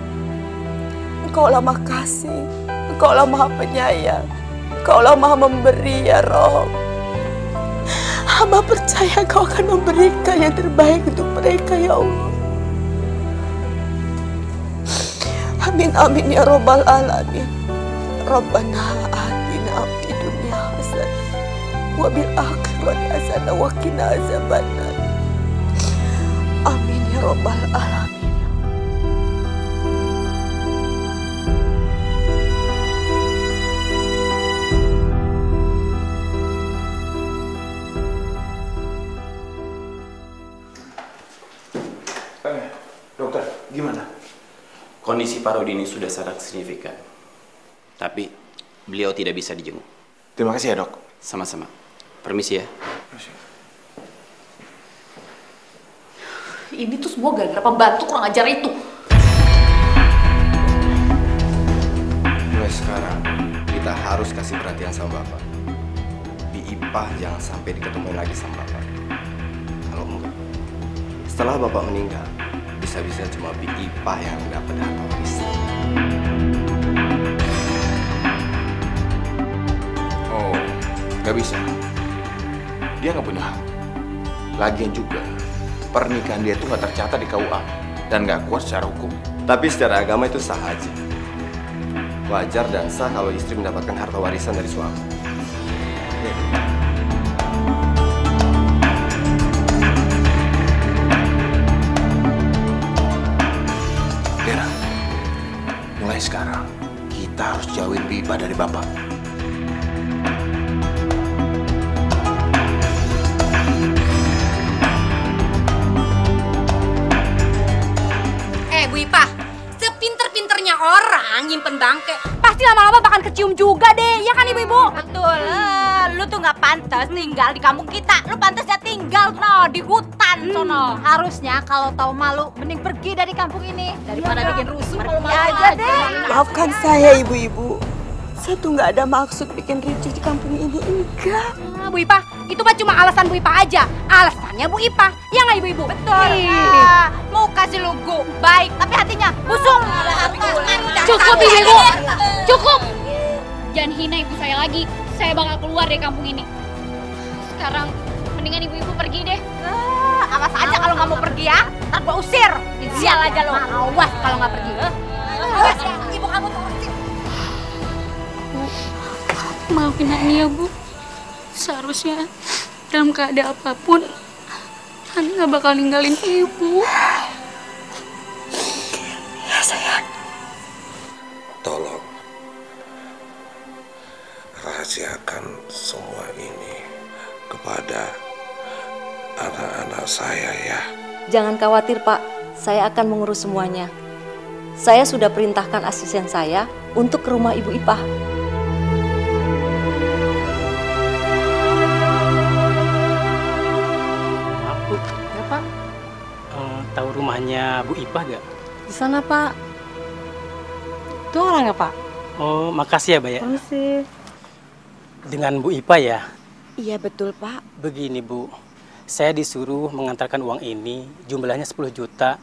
Engkaulah Maha Kasih, Engkaulah Maha Penyayang, Engkaulah Maha Memberi ya Rabb. Hamba percaya Kau akan memberikan yang terbaik untuk mereka ya Allah. Amin amin ya Rabbal Alamin. Rabbana atina fid dunya hasanah wa bil akhirati hasanah wa qina azabannar. Amin ya Rabbal Alamin. Dokter, gimana? Kondisi Pak Rudini sudah sangat signifikan. Tapi beliau tidak bisa dijenguk. Terima kasih ya, Dok. Sama-sama. Permisi ya. Ini tuh semua gara-gara pembantu kurang ajar itu. Mulai sekarang, kita harus kasih perhatian sama Bapak. Di Ipah jangan sampai diketemuin lagi sama Bapak. Kalau enggak, setelah Bapak meninggal, bisa-bisa cuma Bi Ipah yang dapat harta warisan. Oh, nggak bisa. Dia nggak punya hak. Lagian juga, pernikahan dia itu nggak tercatat di KUA dan nggak kuat secara hukum. Tapi secara agama itu sah aja. Wajar dan sah kalau istri mendapatkan harta warisan dari suami. Ya. jauhin Bu Ipah dari Bapak. Bu Ipah, sepinter-pinternya orang nyimpen bangke, pasti lama-lama bakal kecium juga deh, ya kan ibu-ibu? Betul, lu tuh nggak pantas tinggal di kampung kita, lu pantasnya tinggal di hutan sono. Harusnya kalau tahu malu, mending pergi dari kampung ini daripada bikin rusuh. Pergi aja deh. Maafkan saya ibu-ibu. Saya tuh nggak ada maksud bikin ricuh di kampung ini, enggak. Bu Ipah, itu mah cuma alasan Bu Ipah aja. Alasannya Bu Ipah, ya nggak ibu-ibu? Betul. Mau kasih logo baik, tapi hatinya busuk. Cukup ibu, cukup. Jangan hina ibu saya lagi. Saya bakal keluar dari kampung ini. Sekarang mendingan ibu-ibu pergi deh. Awas aja kalau nggak mau pergi ya. Ntar gua usir. Sial aja lo. Awas kalau nggak pergi. Awas ya, ibu kamu tuh usir. Maafin Ani ya Bu. Seharusnya dalam keadaan apapun Ani nggak bakal ninggalin ibu. Ya sayang. Tolong rahasiakan semua ini kepada anak-anak saya ya. Jangan khawatir Pak, saya akan mengurus semuanya. Saya sudah perintahkan asisten saya untuk ke rumah Ibu Ipah. Ya Pak, tahu rumahnya Bu Ipah gak? Di sana Pak. Itu orangnya Pak. Oh, makasih ya Mbak ya. Makasih. Dengan Bu Ipah ya? Iya betul Pak. Begini Bu, saya disuruh mengantarkan uang ini, jumlahnya 10 juta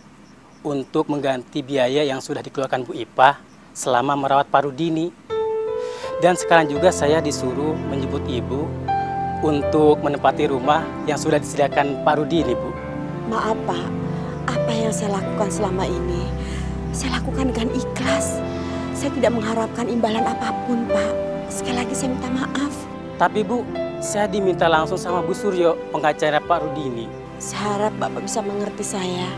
untuk mengganti biaya yang sudah dikeluarkan Bu Ipah selama merawat Pak Rudini. Dan sekarang juga saya disuruh menjemput Ibu untuk menempati rumah yang sudah disediakan Pak Rudini, Bu. Maaf Pak, apa yang saya lakukan selama ini, saya lakukan dengan ikhlas. Saya tidak mengharapkan imbalan apapun Pak. Sekali lagi saya minta maaf. Tapi Bu, saya diminta langsung sama Bu Suryo, pengacara Pak Rudini. Saya harap Bapak bisa mengerti saya.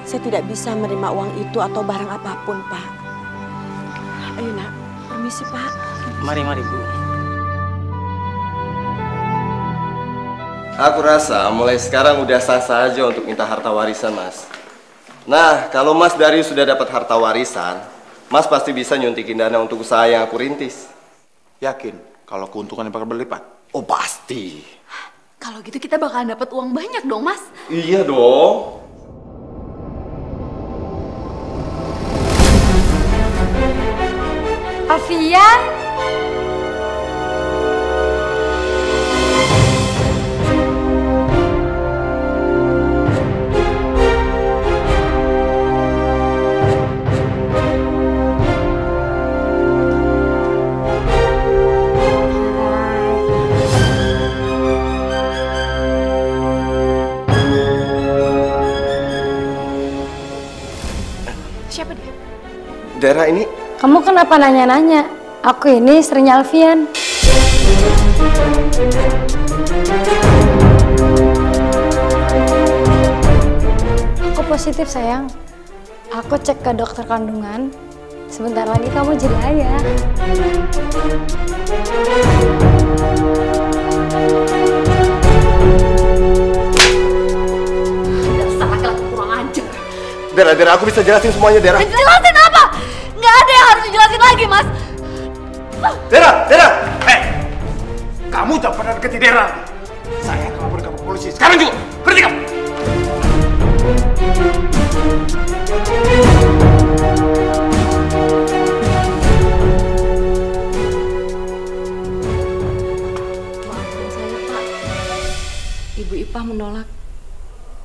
Saya tidak bisa menerima uang itu atau barang apapun Pak. Ayo nak, permisi Pak. Mari Bu. Aku rasa mulai sekarang udah sah-sah aja untuk minta harta warisan, Mas. Nah, kalau Mas Darius sudah dapat harta warisan, Mas pasti bisa nyuntikin dana untuk usaha yang aku rintis. Yakin kalau keuntungannya bakal berlipat? Oh, pasti. Kalau gitu kita bakalan dapat uang banyak dong, Mas. Iya dong. Alfian. Siapa dia? Daerah ini. Kamu kenapa nanya-nanya? Aku ini istrinya Alfian. Aku positif sayang. Aku cek ke dokter kandungan. Sebentar lagi kamu jadi ayah. Dasar laki-laki kurang ajar. Dera, aku bisa jelasin semuanya, Dera. Jelasin apa? Nggak ada yang harus dijelasin lagi, Mas. Dera! Kamu jangan pernah deketi Dera. Saya akan laporin kamu ke polisi. Sekarang juga, berhenti kamu. Maafkan saya Pak. Ibu Ipah menolak.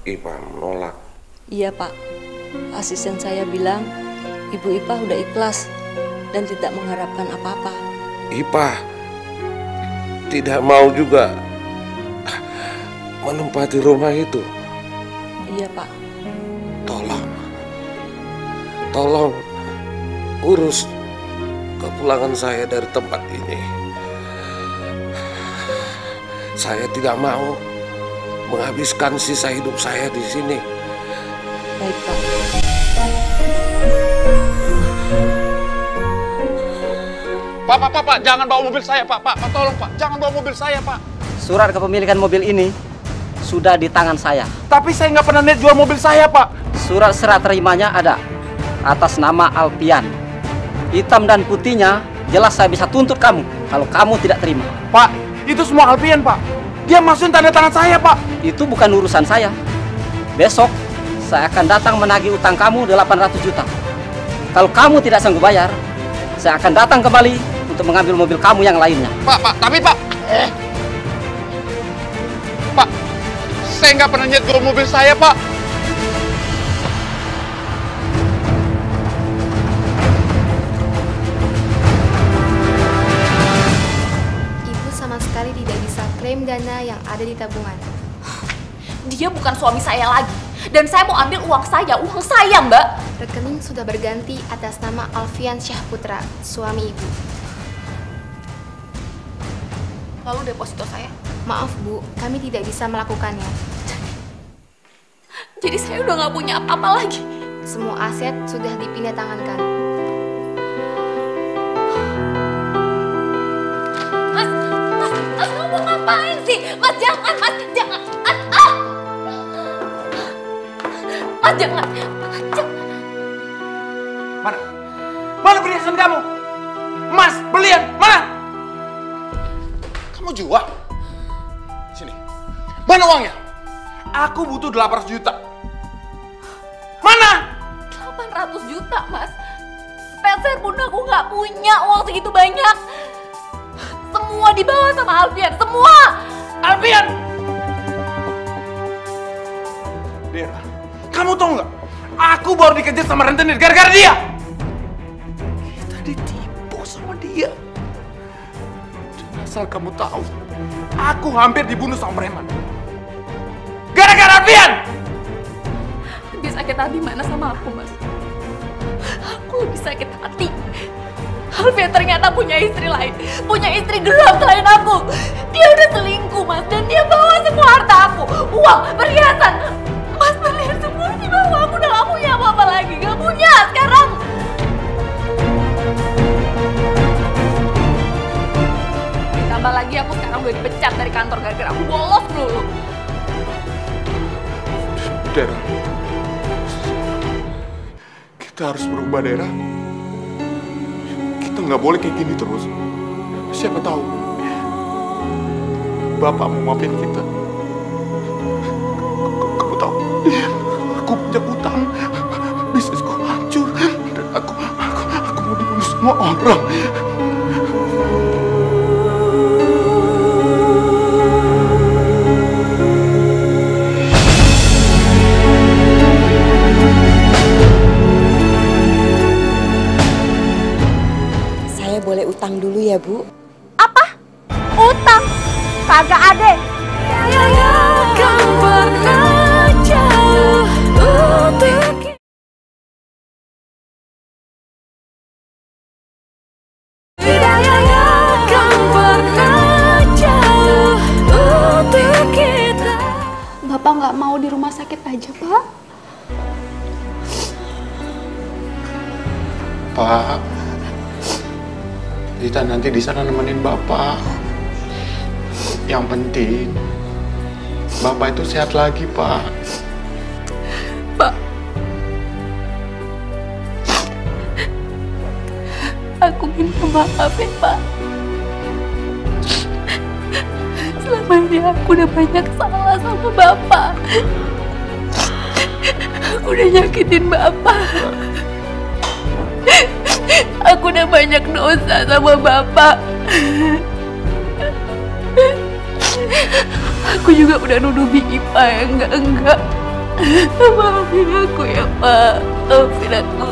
Ipah menolak. Iya Pak. Asisten saya bilang Ibu Ipah udah ikhlas dan tidak mengharapkan apa-apa. Ipah tidak mau juga menempati rumah itu. Iya Pak. Tolong urus kepulangan saya dari tempat ini. Saya tidak mau menghabiskan sisa hidup saya di sini. Baik Pak. Pak, jangan bawa mobil saya, Pak. Pak, tolong, Pak. Jangan bawa mobil saya, Pak. Surat kepemilikan mobil ini sudah di tangan saya. Tapi saya nggak pernah niat jual mobil saya, Pak. Surat serah terimanya ada atas nama Alfian. Hitam dan putihnya jelas saya bisa tuntut kamu kalau kamu tidak terima. Pak, itu semua Alfian, Pak. Dia masukin tanda tangan saya, Pak. Itu bukan urusan saya. Besok saya akan datang menagih utang kamu 800 juta. Kalau kamu tidak sanggup bayar, saya akan datang kembali untuk mengambil mobil kamu yang lainnya. Pak, tapi Pak. Pak, saya nggak pernah niat jual mobil saya, Pak. Ibu sama sekali tidak bisa klaim dana yang ada di tabungan. Dia bukan suami saya lagi. Dan saya mau ambil uang saya, Mbak. Rekening sudah berganti atas nama Alfian Syahputra, suami ibu. Lalu deposito saya? Maaf Bu, kami tidak bisa melakukannya. Jadi saya udah nggak punya apa-apa lagi. Semua aset sudah dipindah tangankan. Mas, kamu mau ngapain sih? Mas, jangan. Mas, jangan. Mana perhiasan kamu? Mas, belian, mana? Kamu jual? Sini. Mana uangnya? Aku butuh 800 juta. Mana? 800 juta, Mas. Sepeser pun aku nggak punya uang segitu banyak. Semua dibawa sama Alfian, semua. Alfian! Dera, kamu tahu nggak? Aku baru dikejar sama rentenir gara-gara dia. Kita ditipu sama dia. Dan asal kamu tahu, aku hampir dibunuh sama preman. Gara-gara Alfian! Lebih sakit hati mana sama aku, Mas? Aku lebih sakit hati. Alfian ternyata punya istri lain. Punya istri gelap selain aku. Dia udah selingkuh, Mas. Dan dia bawa semua harta aku. Uang, perhiasan. Mas, perlihat semua dibawa. Aku udah gak punya apa-apa lagi. Gak punya sekarang. Ditambah lagi aku sekarang udah dipecat dari kantor gara-gara aku bolos dulu. Dera, kita harus berubah, Dera. Kita nggak boleh kayak gini terus. Siapa tahu Bapak mau maafin kita. Kamu tahu, aku punya utang, bisnisku hancur, dan aku mau dibunuh semua orang. Boleh utang dulu ya, Bu? Apa? Utang? Kagak ada. Bapak nggak mau di rumah sakit aja, Pak? Pak, kita nanti di sana nemenin Bapak. Yang penting, Bapak itu sehat lagi, Pak. Pak, aku minta maaf ya, Pak. Selama ini aku udah banyak salah sama Bapak. Aku udah nyakitin Bapak. Aku udah banyak dosa sama Bapak. Aku juga udah nuduh Ipa yang enggak. Maafin aku ya, Pak. Maafin aku.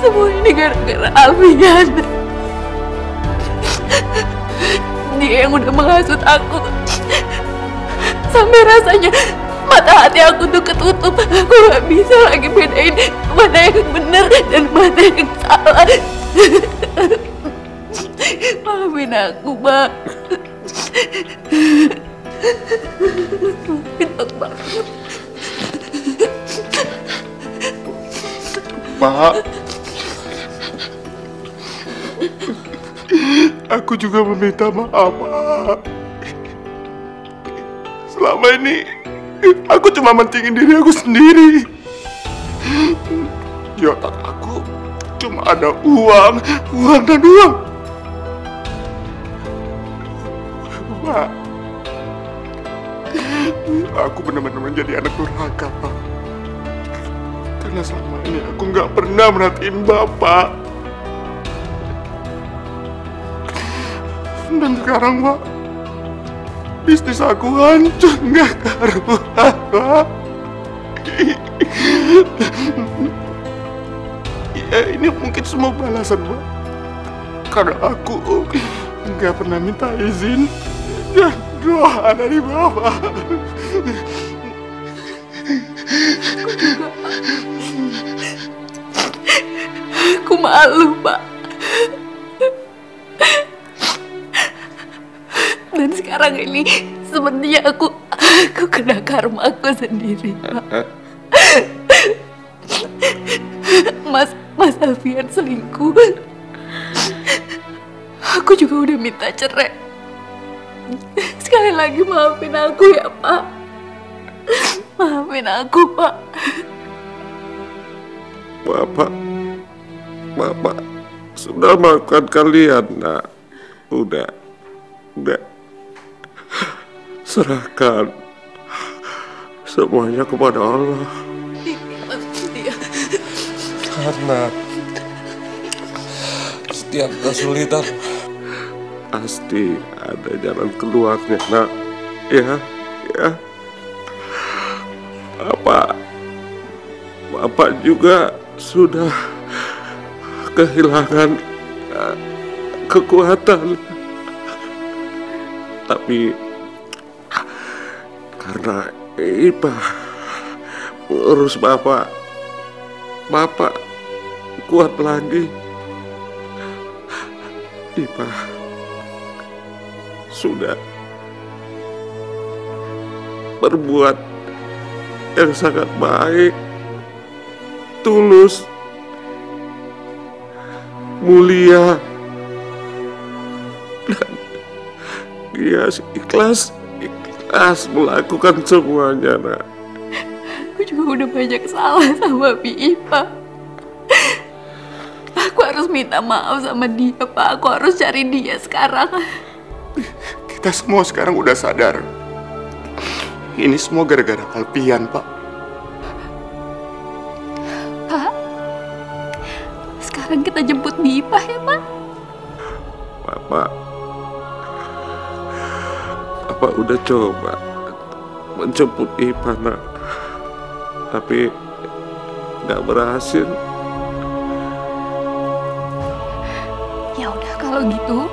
Semua ini gara-gara Alfian. Dia yang udah menghasut aku. Sampai rasanya mata hati aku tuh ketutup. Aku gak bisa lagi bedain mana yang benar dan mana yang salah. Maafin aku, Mbak. Maafin aku, Mbak. Pak. Aku juga meminta maaf, Pak. Selama ini aku cuma mentingin diri aku sendiri. Di otak aku cuma ada uang dan uang. Pak, aku benar-benar menjadi anak durhaka, Pak. Karena selama ini aku nggak pernah merhatiin Bapak. Dan sekarang, Pak, bisnis aku hancur nggak karuan, Pak. Ya, ini mungkin semua balasan, Pak. Karena aku nggak pernah minta izin dan doa dari Bapak. Aku malu, Pak. Dan sekarang ini sepertinya aku kena karma aku sendiri, Pak. Mas Alfian selingkuh. Aku juga udah minta cerai. Sekali lagi maafin aku ya, Pak. Maafin aku, Pak. Bapak sudah maafkan kalian, Nak. Udah. Serahkan semuanya kepada Allah. Karena setiap kesulitan pasti ada jalan keluarnya, Nak. Ya. Bapak juga sudah kehilangan kekuatan. Tapi karena Ipa mengurus Bapak kuat lagi. Ipa sudah berbuat yang sangat baik, tulus, mulia, dan dia ikhlas melakukan semuanya, Nak. Aku juga udah banyak salah sama Ipa. Aku harus minta maaf sama dia, Pak. Aku harus cari dia sekarang. Kita semua sekarang udah sadar. Ini semua gara-gara Alfian, Pak. Pak, sekarang kita jemput Ipa ya, Pak? Bapak udah coba menjemput Ipa, Nak. Tapi nggak berhasil. Ya udah kalau gitu,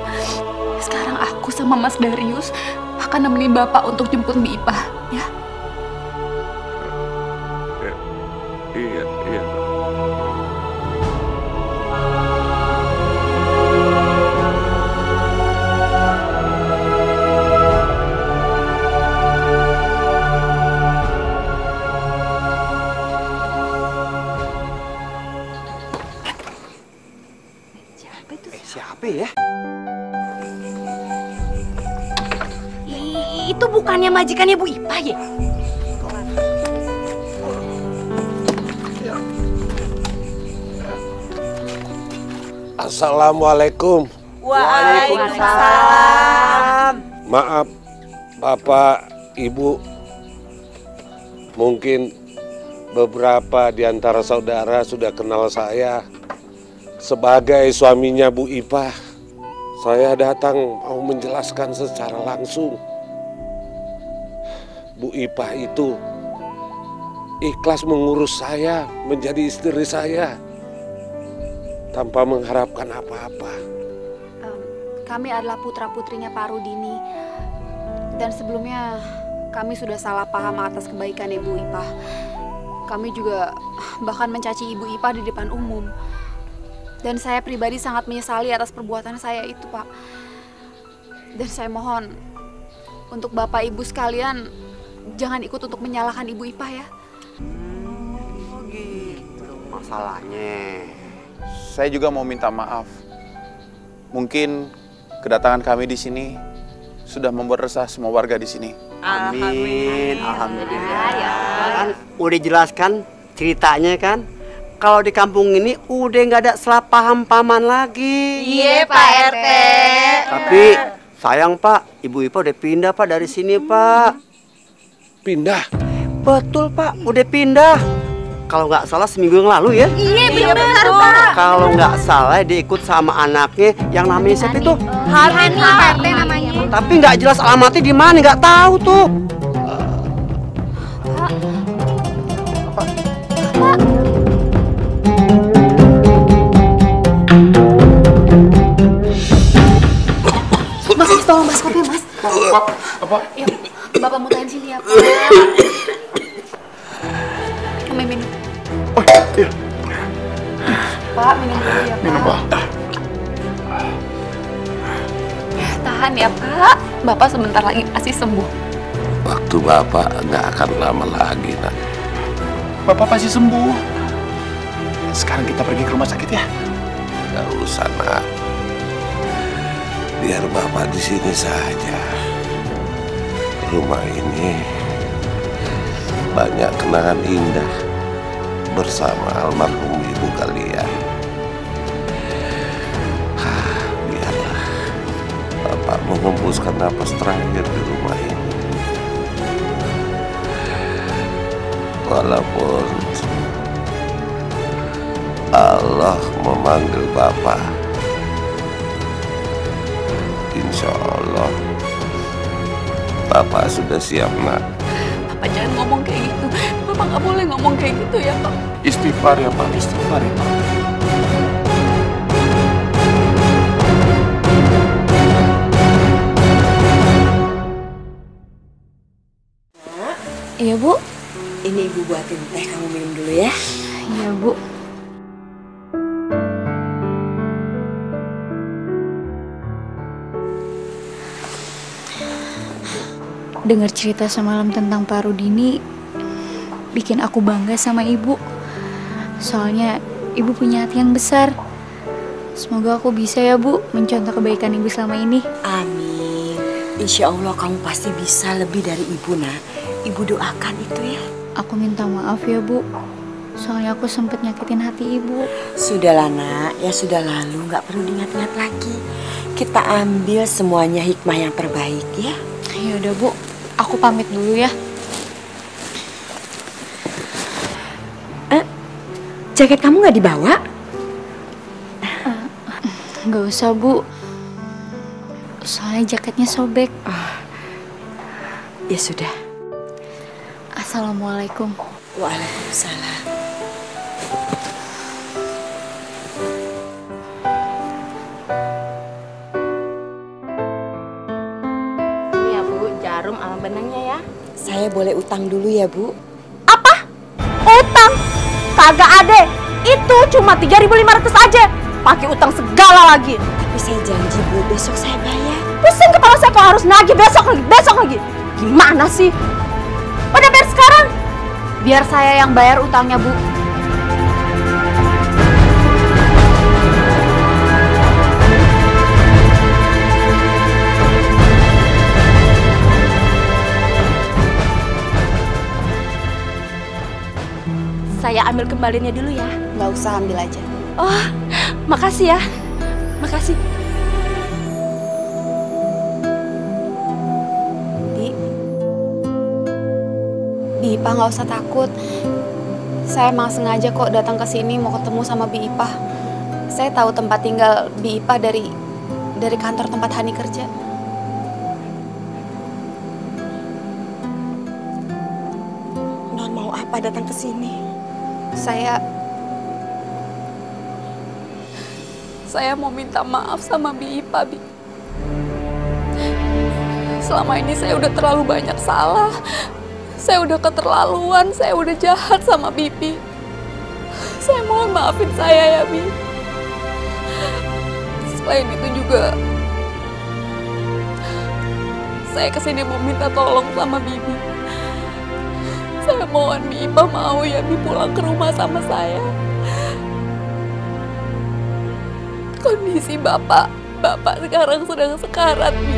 sekarang aku sama Mas Darius akan nemenin Bapak untuk jemput Ipa, ya? Iya. Siapa ya? Itu bukannya majikannya Bu Ipa ya? Assalamualaikum. Waalaikumsalam. Maaf, Bapak, Ibu. Mungkin beberapa di antara saudara sudah kenal saya sebagai suaminya Bu Ipa. Saya datang mau menjelaskan secara langsung. Bu Ipa itu ikhlas mengurus saya menjadi istri saya tanpa mengharapkan apa-apa. Kami adalah putra-putrinya Pak Rudini. Dan sebelumnya kami sudah salah paham atas kebaikan Ibu Ipa. Kami juga bahkan mencaci Ibu Ipa di depan umum. Dan saya pribadi sangat menyesali atas perbuatan saya itu, Pak. Dan saya mohon untuk Bapak Ibu sekalian jangan ikut untuk menyalahkan Ibu Ipa ya. Oh gitu. Masalahnya, saya juga mau minta maaf. Mungkin kedatangan kami di sini sudah membuat resah semua warga di sini. Amin. Alhamdulillah. Kan udah jelaskan ceritanya kan. Kalau di kampung ini udah nggak ada salah paham-pahaman lagi. Iya Pak RT. Tapi sayang Pak, Ibu Ipa udah pindah Pak dari sini Pak. Pindah? Betul Pak, udah pindah. Kalau nggak salah seminggu yang lalu ya. Iya benar Pak. Kalau nggak salah dia ikut sama anaknya yang namanya siapa itu? Hani Pak RT namanya. Tapi nggak jelas alamatnya di mana, nggak tahu tuh. Mas, tolong mas kopi mas. Apa? Ya, Bapak mau tahan sini ya Pak. Minum. Oh iya. Pak, minum dulu ya Pak. Minum Pak. Tahan ya Pak. Bapak sebentar lagi pasti sembuh. Waktu Bapak nggak akan lama lagi, Nak. Bapak pasti sembuh. Sekarang kita pergi ke rumah sakit ya. Nggak usah, Nak. Biar Bapak di sini saja. Rumah ini banyak kenangan indah bersama almarhum ibu kalian. Biarlah Bapak menghembuskan napas terakhir di rumah ini. Walaupun Allah memanggil Bapak, insya Allah Bapak sudah siap, Nak. Bapak jangan ngomong kayak gitu. Bapak nggak boleh ngomong kayak gitu ya Pak. Istighfar ya Pak, istighfar ya Pak. Iya Bu. Ini Ibu buatin teh, kamu minum dulu ya. Iya Bu. Dengar cerita semalam tentang Pak Rudini bikin aku bangga sama Ibu. Soalnya Ibu punya hati yang besar. Semoga aku bisa ya Bu mencontoh kebaikan Ibu selama ini. Amin. Insya Allah kamu pasti bisa lebih dari Ibu, Nak. Ibu doakan itu ya. Aku minta maaf ya Bu. Soalnya aku sempet nyakitin hati Ibu. Sudahlah Nak, ya sudah lalu, nggak perlu diingat-ingat lagi. Kita ambil semuanya hikmah yang terbaik ya. Ya udah Bu, aku pamit dulu ya. Jaket kamu nggak dibawa? Nggak usah Bu. Soalnya jaketnya sobek. Ya sudah. Assalamualaikum. Waalaikumsalam. Ini ya Bu, jarum sama benangnya ya. Saya boleh utang dulu ya Bu? Utang? Kagak ada. Itu cuma 3.500 aja. Pakai utang segala lagi. Tapi saya janji Bu, besok saya bayar. Pusing kepala saya kok harus nagih besok lagi. Gimana sih? Udah bayar sekarang. Biar saya yang bayar utangnya Bu. Saya ambil kembalinya dulu ya. Nggak usah, ambil aja. Oh, makasih ya. Makasih. Bi Ipa nggak usah takut. Saya emang sengaja kok datang ke sini mau ketemu sama Bi Ipa. Saya tahu tempat tinggal Bi Ipa dari kantor tempat Hani kerja. Non mau apa datang ke sini? Saya mau minta maaf sama Bi Ipa, Bi. Selama ini saya udah terlalu banyak salah. Saya udah keterlaluan, saya udah jahat sama Bibi. Saya mohon maafin saya ya, Bi. Selain itu juga, saya kesini mau minta tolong sama Bibi. Saya mohon Bi Ipa mau ya Bi pulang ke rumah sama saya. kondisi Bapak sekarang sedang sekarat, Mi.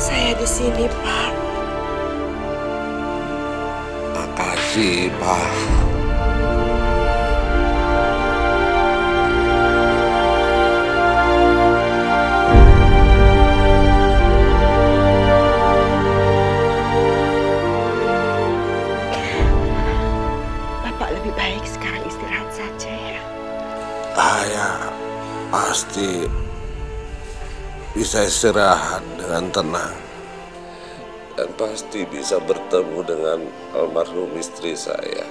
Saya di sini, Pak. Makasih, Pak. Bapak lebih baik sekarang istirahat saja ya. Saya pasti bisa istirahat dengan tenang dan pasti bisa bertemu dengan almarhum istri saya.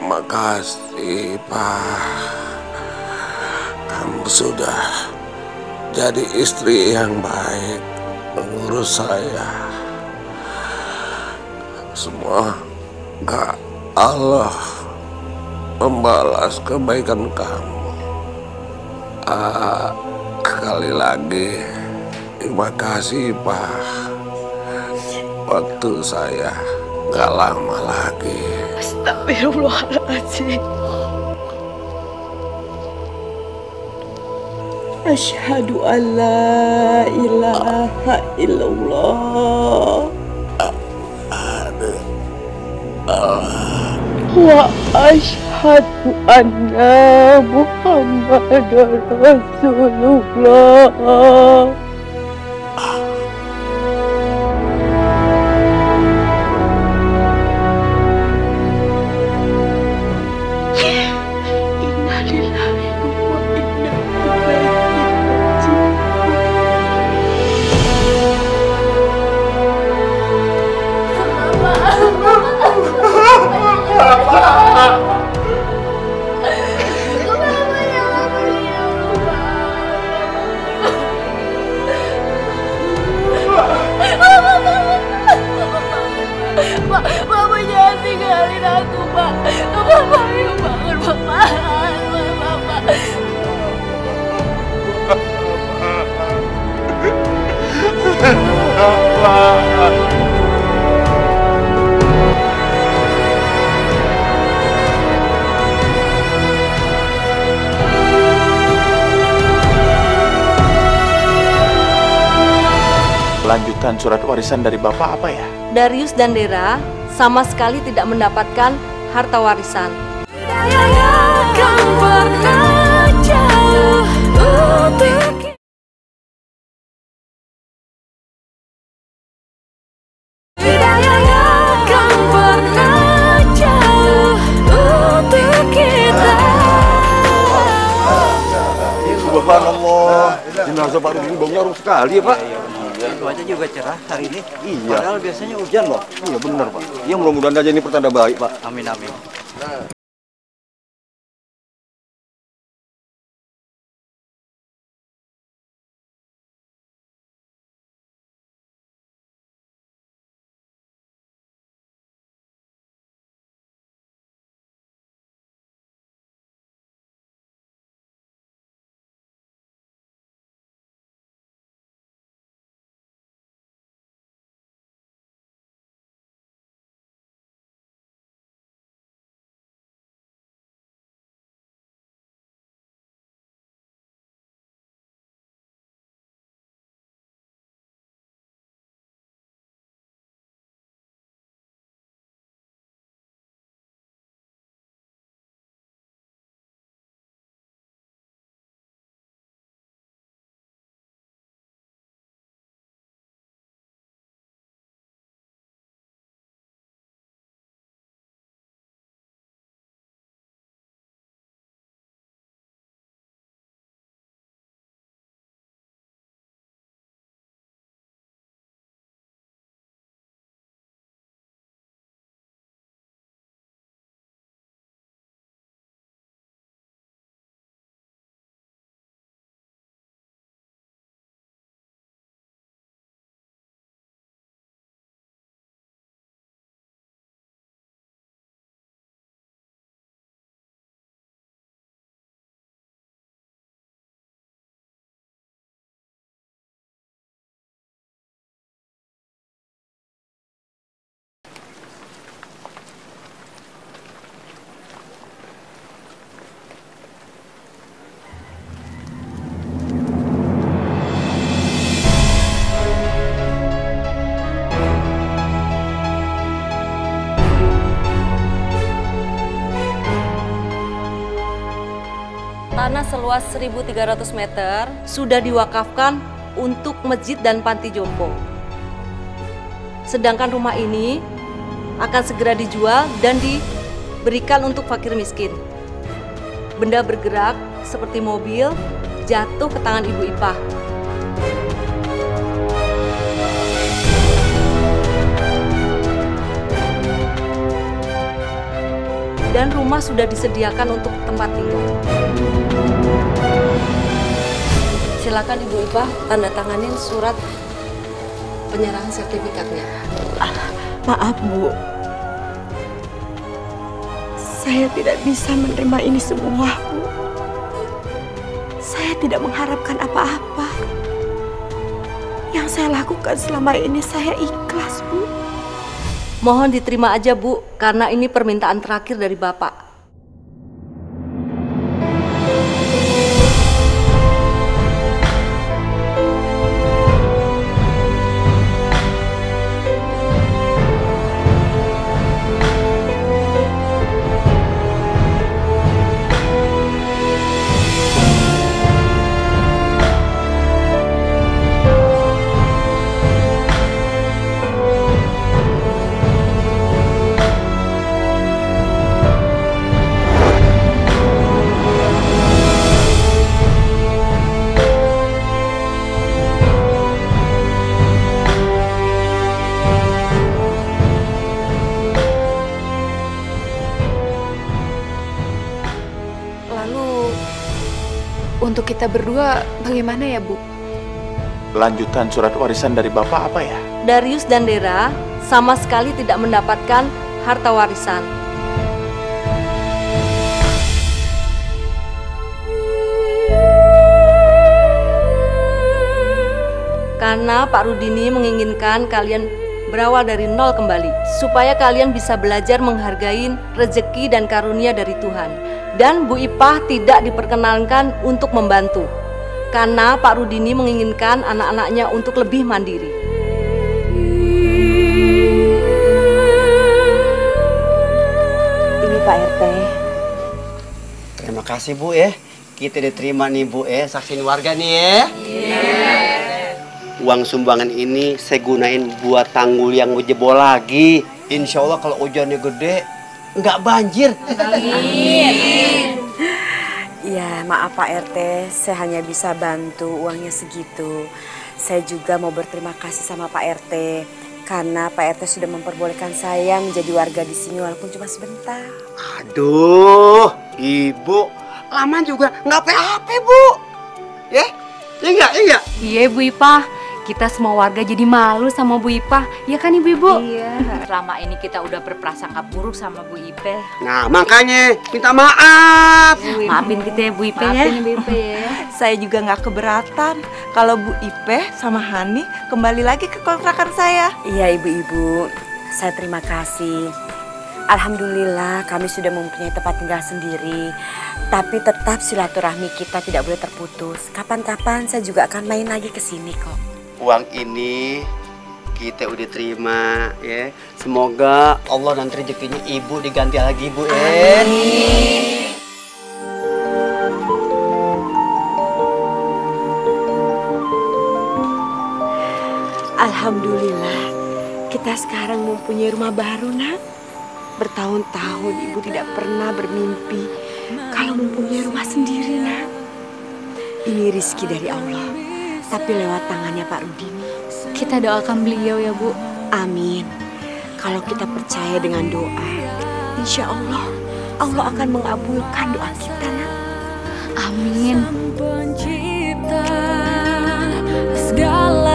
Makasih, Pak. Kamu sudah jadi istri yang baik mengurus saya. Semoga Allah membalas kebaikan kamu. Sekali lagi, terima kasih, Pak. Waktu saya gak lama lagi. Astagfirullahaladzim. Asyhadu an la ilaha illallah wa asyhadu anna Muhammadar Rasulullah. Bapak jangan tinggalin aku, Pak. Bapak, ayo bangun, Bapak. Lanjutan surat warisan dari Bapak apa ya? Darius dan Dera sama sekali tidak mendapatkan harta warisan. Subhanallah, jenazah Pak Rudi baunya harum sekali ya Pak. Cuaca juga cerah hari ini. Iya. Padahal biasanya hujan loh. Iya benar Pak. Ya mudah-mudahan aja ini pertanda baik Pak. Amin amin. tanah seluas 1.300 meter sudah diwakafkan untuk masjid dan panti jompo. Sedangkan rumah ini akan segera dijual dan diberikan untuk fakir miskin. Benda bergerak seperti mobil jatuh ke tangan Ibu Ipah. Dan rumah sudah disediakan untuk tempat tinggal. Silakan Ibu Ipah tanda tanganin surat penyerahan sertifikatnya. Maaf, Bu. Saya tidak bisa menerima ini semua, Bu. Saya tidak mengharapkan apa-apa. Yang saya lakukan selama ini saya ikhlas, Bu. Mohon diterima aja, Bu, karena ini permintaan terakhir dari Bapak. Untuk kita berdua bagaimana ya, Bu? Lanjutan surat warisan dari Bapak apa ya? Darius dan Dera sama sekali tidak mendapatkan harta warisan. Karena Pak Rudini menginginkan kalian berawal dari nol kembali, supaya kalian bisa belajar menghargai rezeki dan karunia dari Tuhan. Dan Bu Ipah tidak diperkenankan untuk membantu, karena Pak Rudini menginginkan anak-anaknya untuk lebih mandiri. Ini Pak RT. Terima kasih Bu ya. Kita diterima nih Bu ya, saksiin warga nih ya. Uang sumbangan ini saya gunain buat tanggul yang mau jebol lagi. Insya Allah kalau hujannya gede, nggak banjir. Amin. Ya maaf Pak RT, saya hanya bisa bantu uangnya segitu. Saya juga mau berterima kasih sama Pak RT karena Pak RT sudah memperbolehkan saya menjadi warga di sini walaupun cuma sebentar. Aduh, Ibu, lama juga nggak apa-apa Bu. Ya, enggak? Iya Bu Ipah, kita semua warga jadi malu sama Bu Ipah, ya kan Ibu-Ibu? Iya, selama ini kita udah berprasangka buruk sama Bu Ipeh. Nah makanya minta maaf. Maafin kita ya Bu Ipeh ya. Maafin Bu Ipeh ya. Saya juga nggak keberatan kalau Bu Ipeh sama Hani kembali lagi ke kontrakan saya. Iya ibu-ibu, saya terima kasih. Alhamdulillah kami sudah mempunyai tempat tinggal sendiri. Tapi tetap silaturahmi kita tidak boleh terputus. Kapan-kapan saya juga akan main lagi ke sini kok. Uang ini kita udah terima ya. Semoga Allah nanti rezekinya Ibu diganti lagi Bu ya. Amin. Alhamdulillah kita sekarang mempunyai rumah baru Nak. Bertahun-tahun Ibu tidak pernah bermimpi kalau mempunyai rumah sendiri Nak. Ini rezeki dari Allah, tapi lewat tangannya Pak Rudini. Kita doakan beliau ya Bu. Amin. Kalau kita percaya dengan doa, insya Allah Allah akan mengabulkan doa kita Nak. Amin. Pencipta segala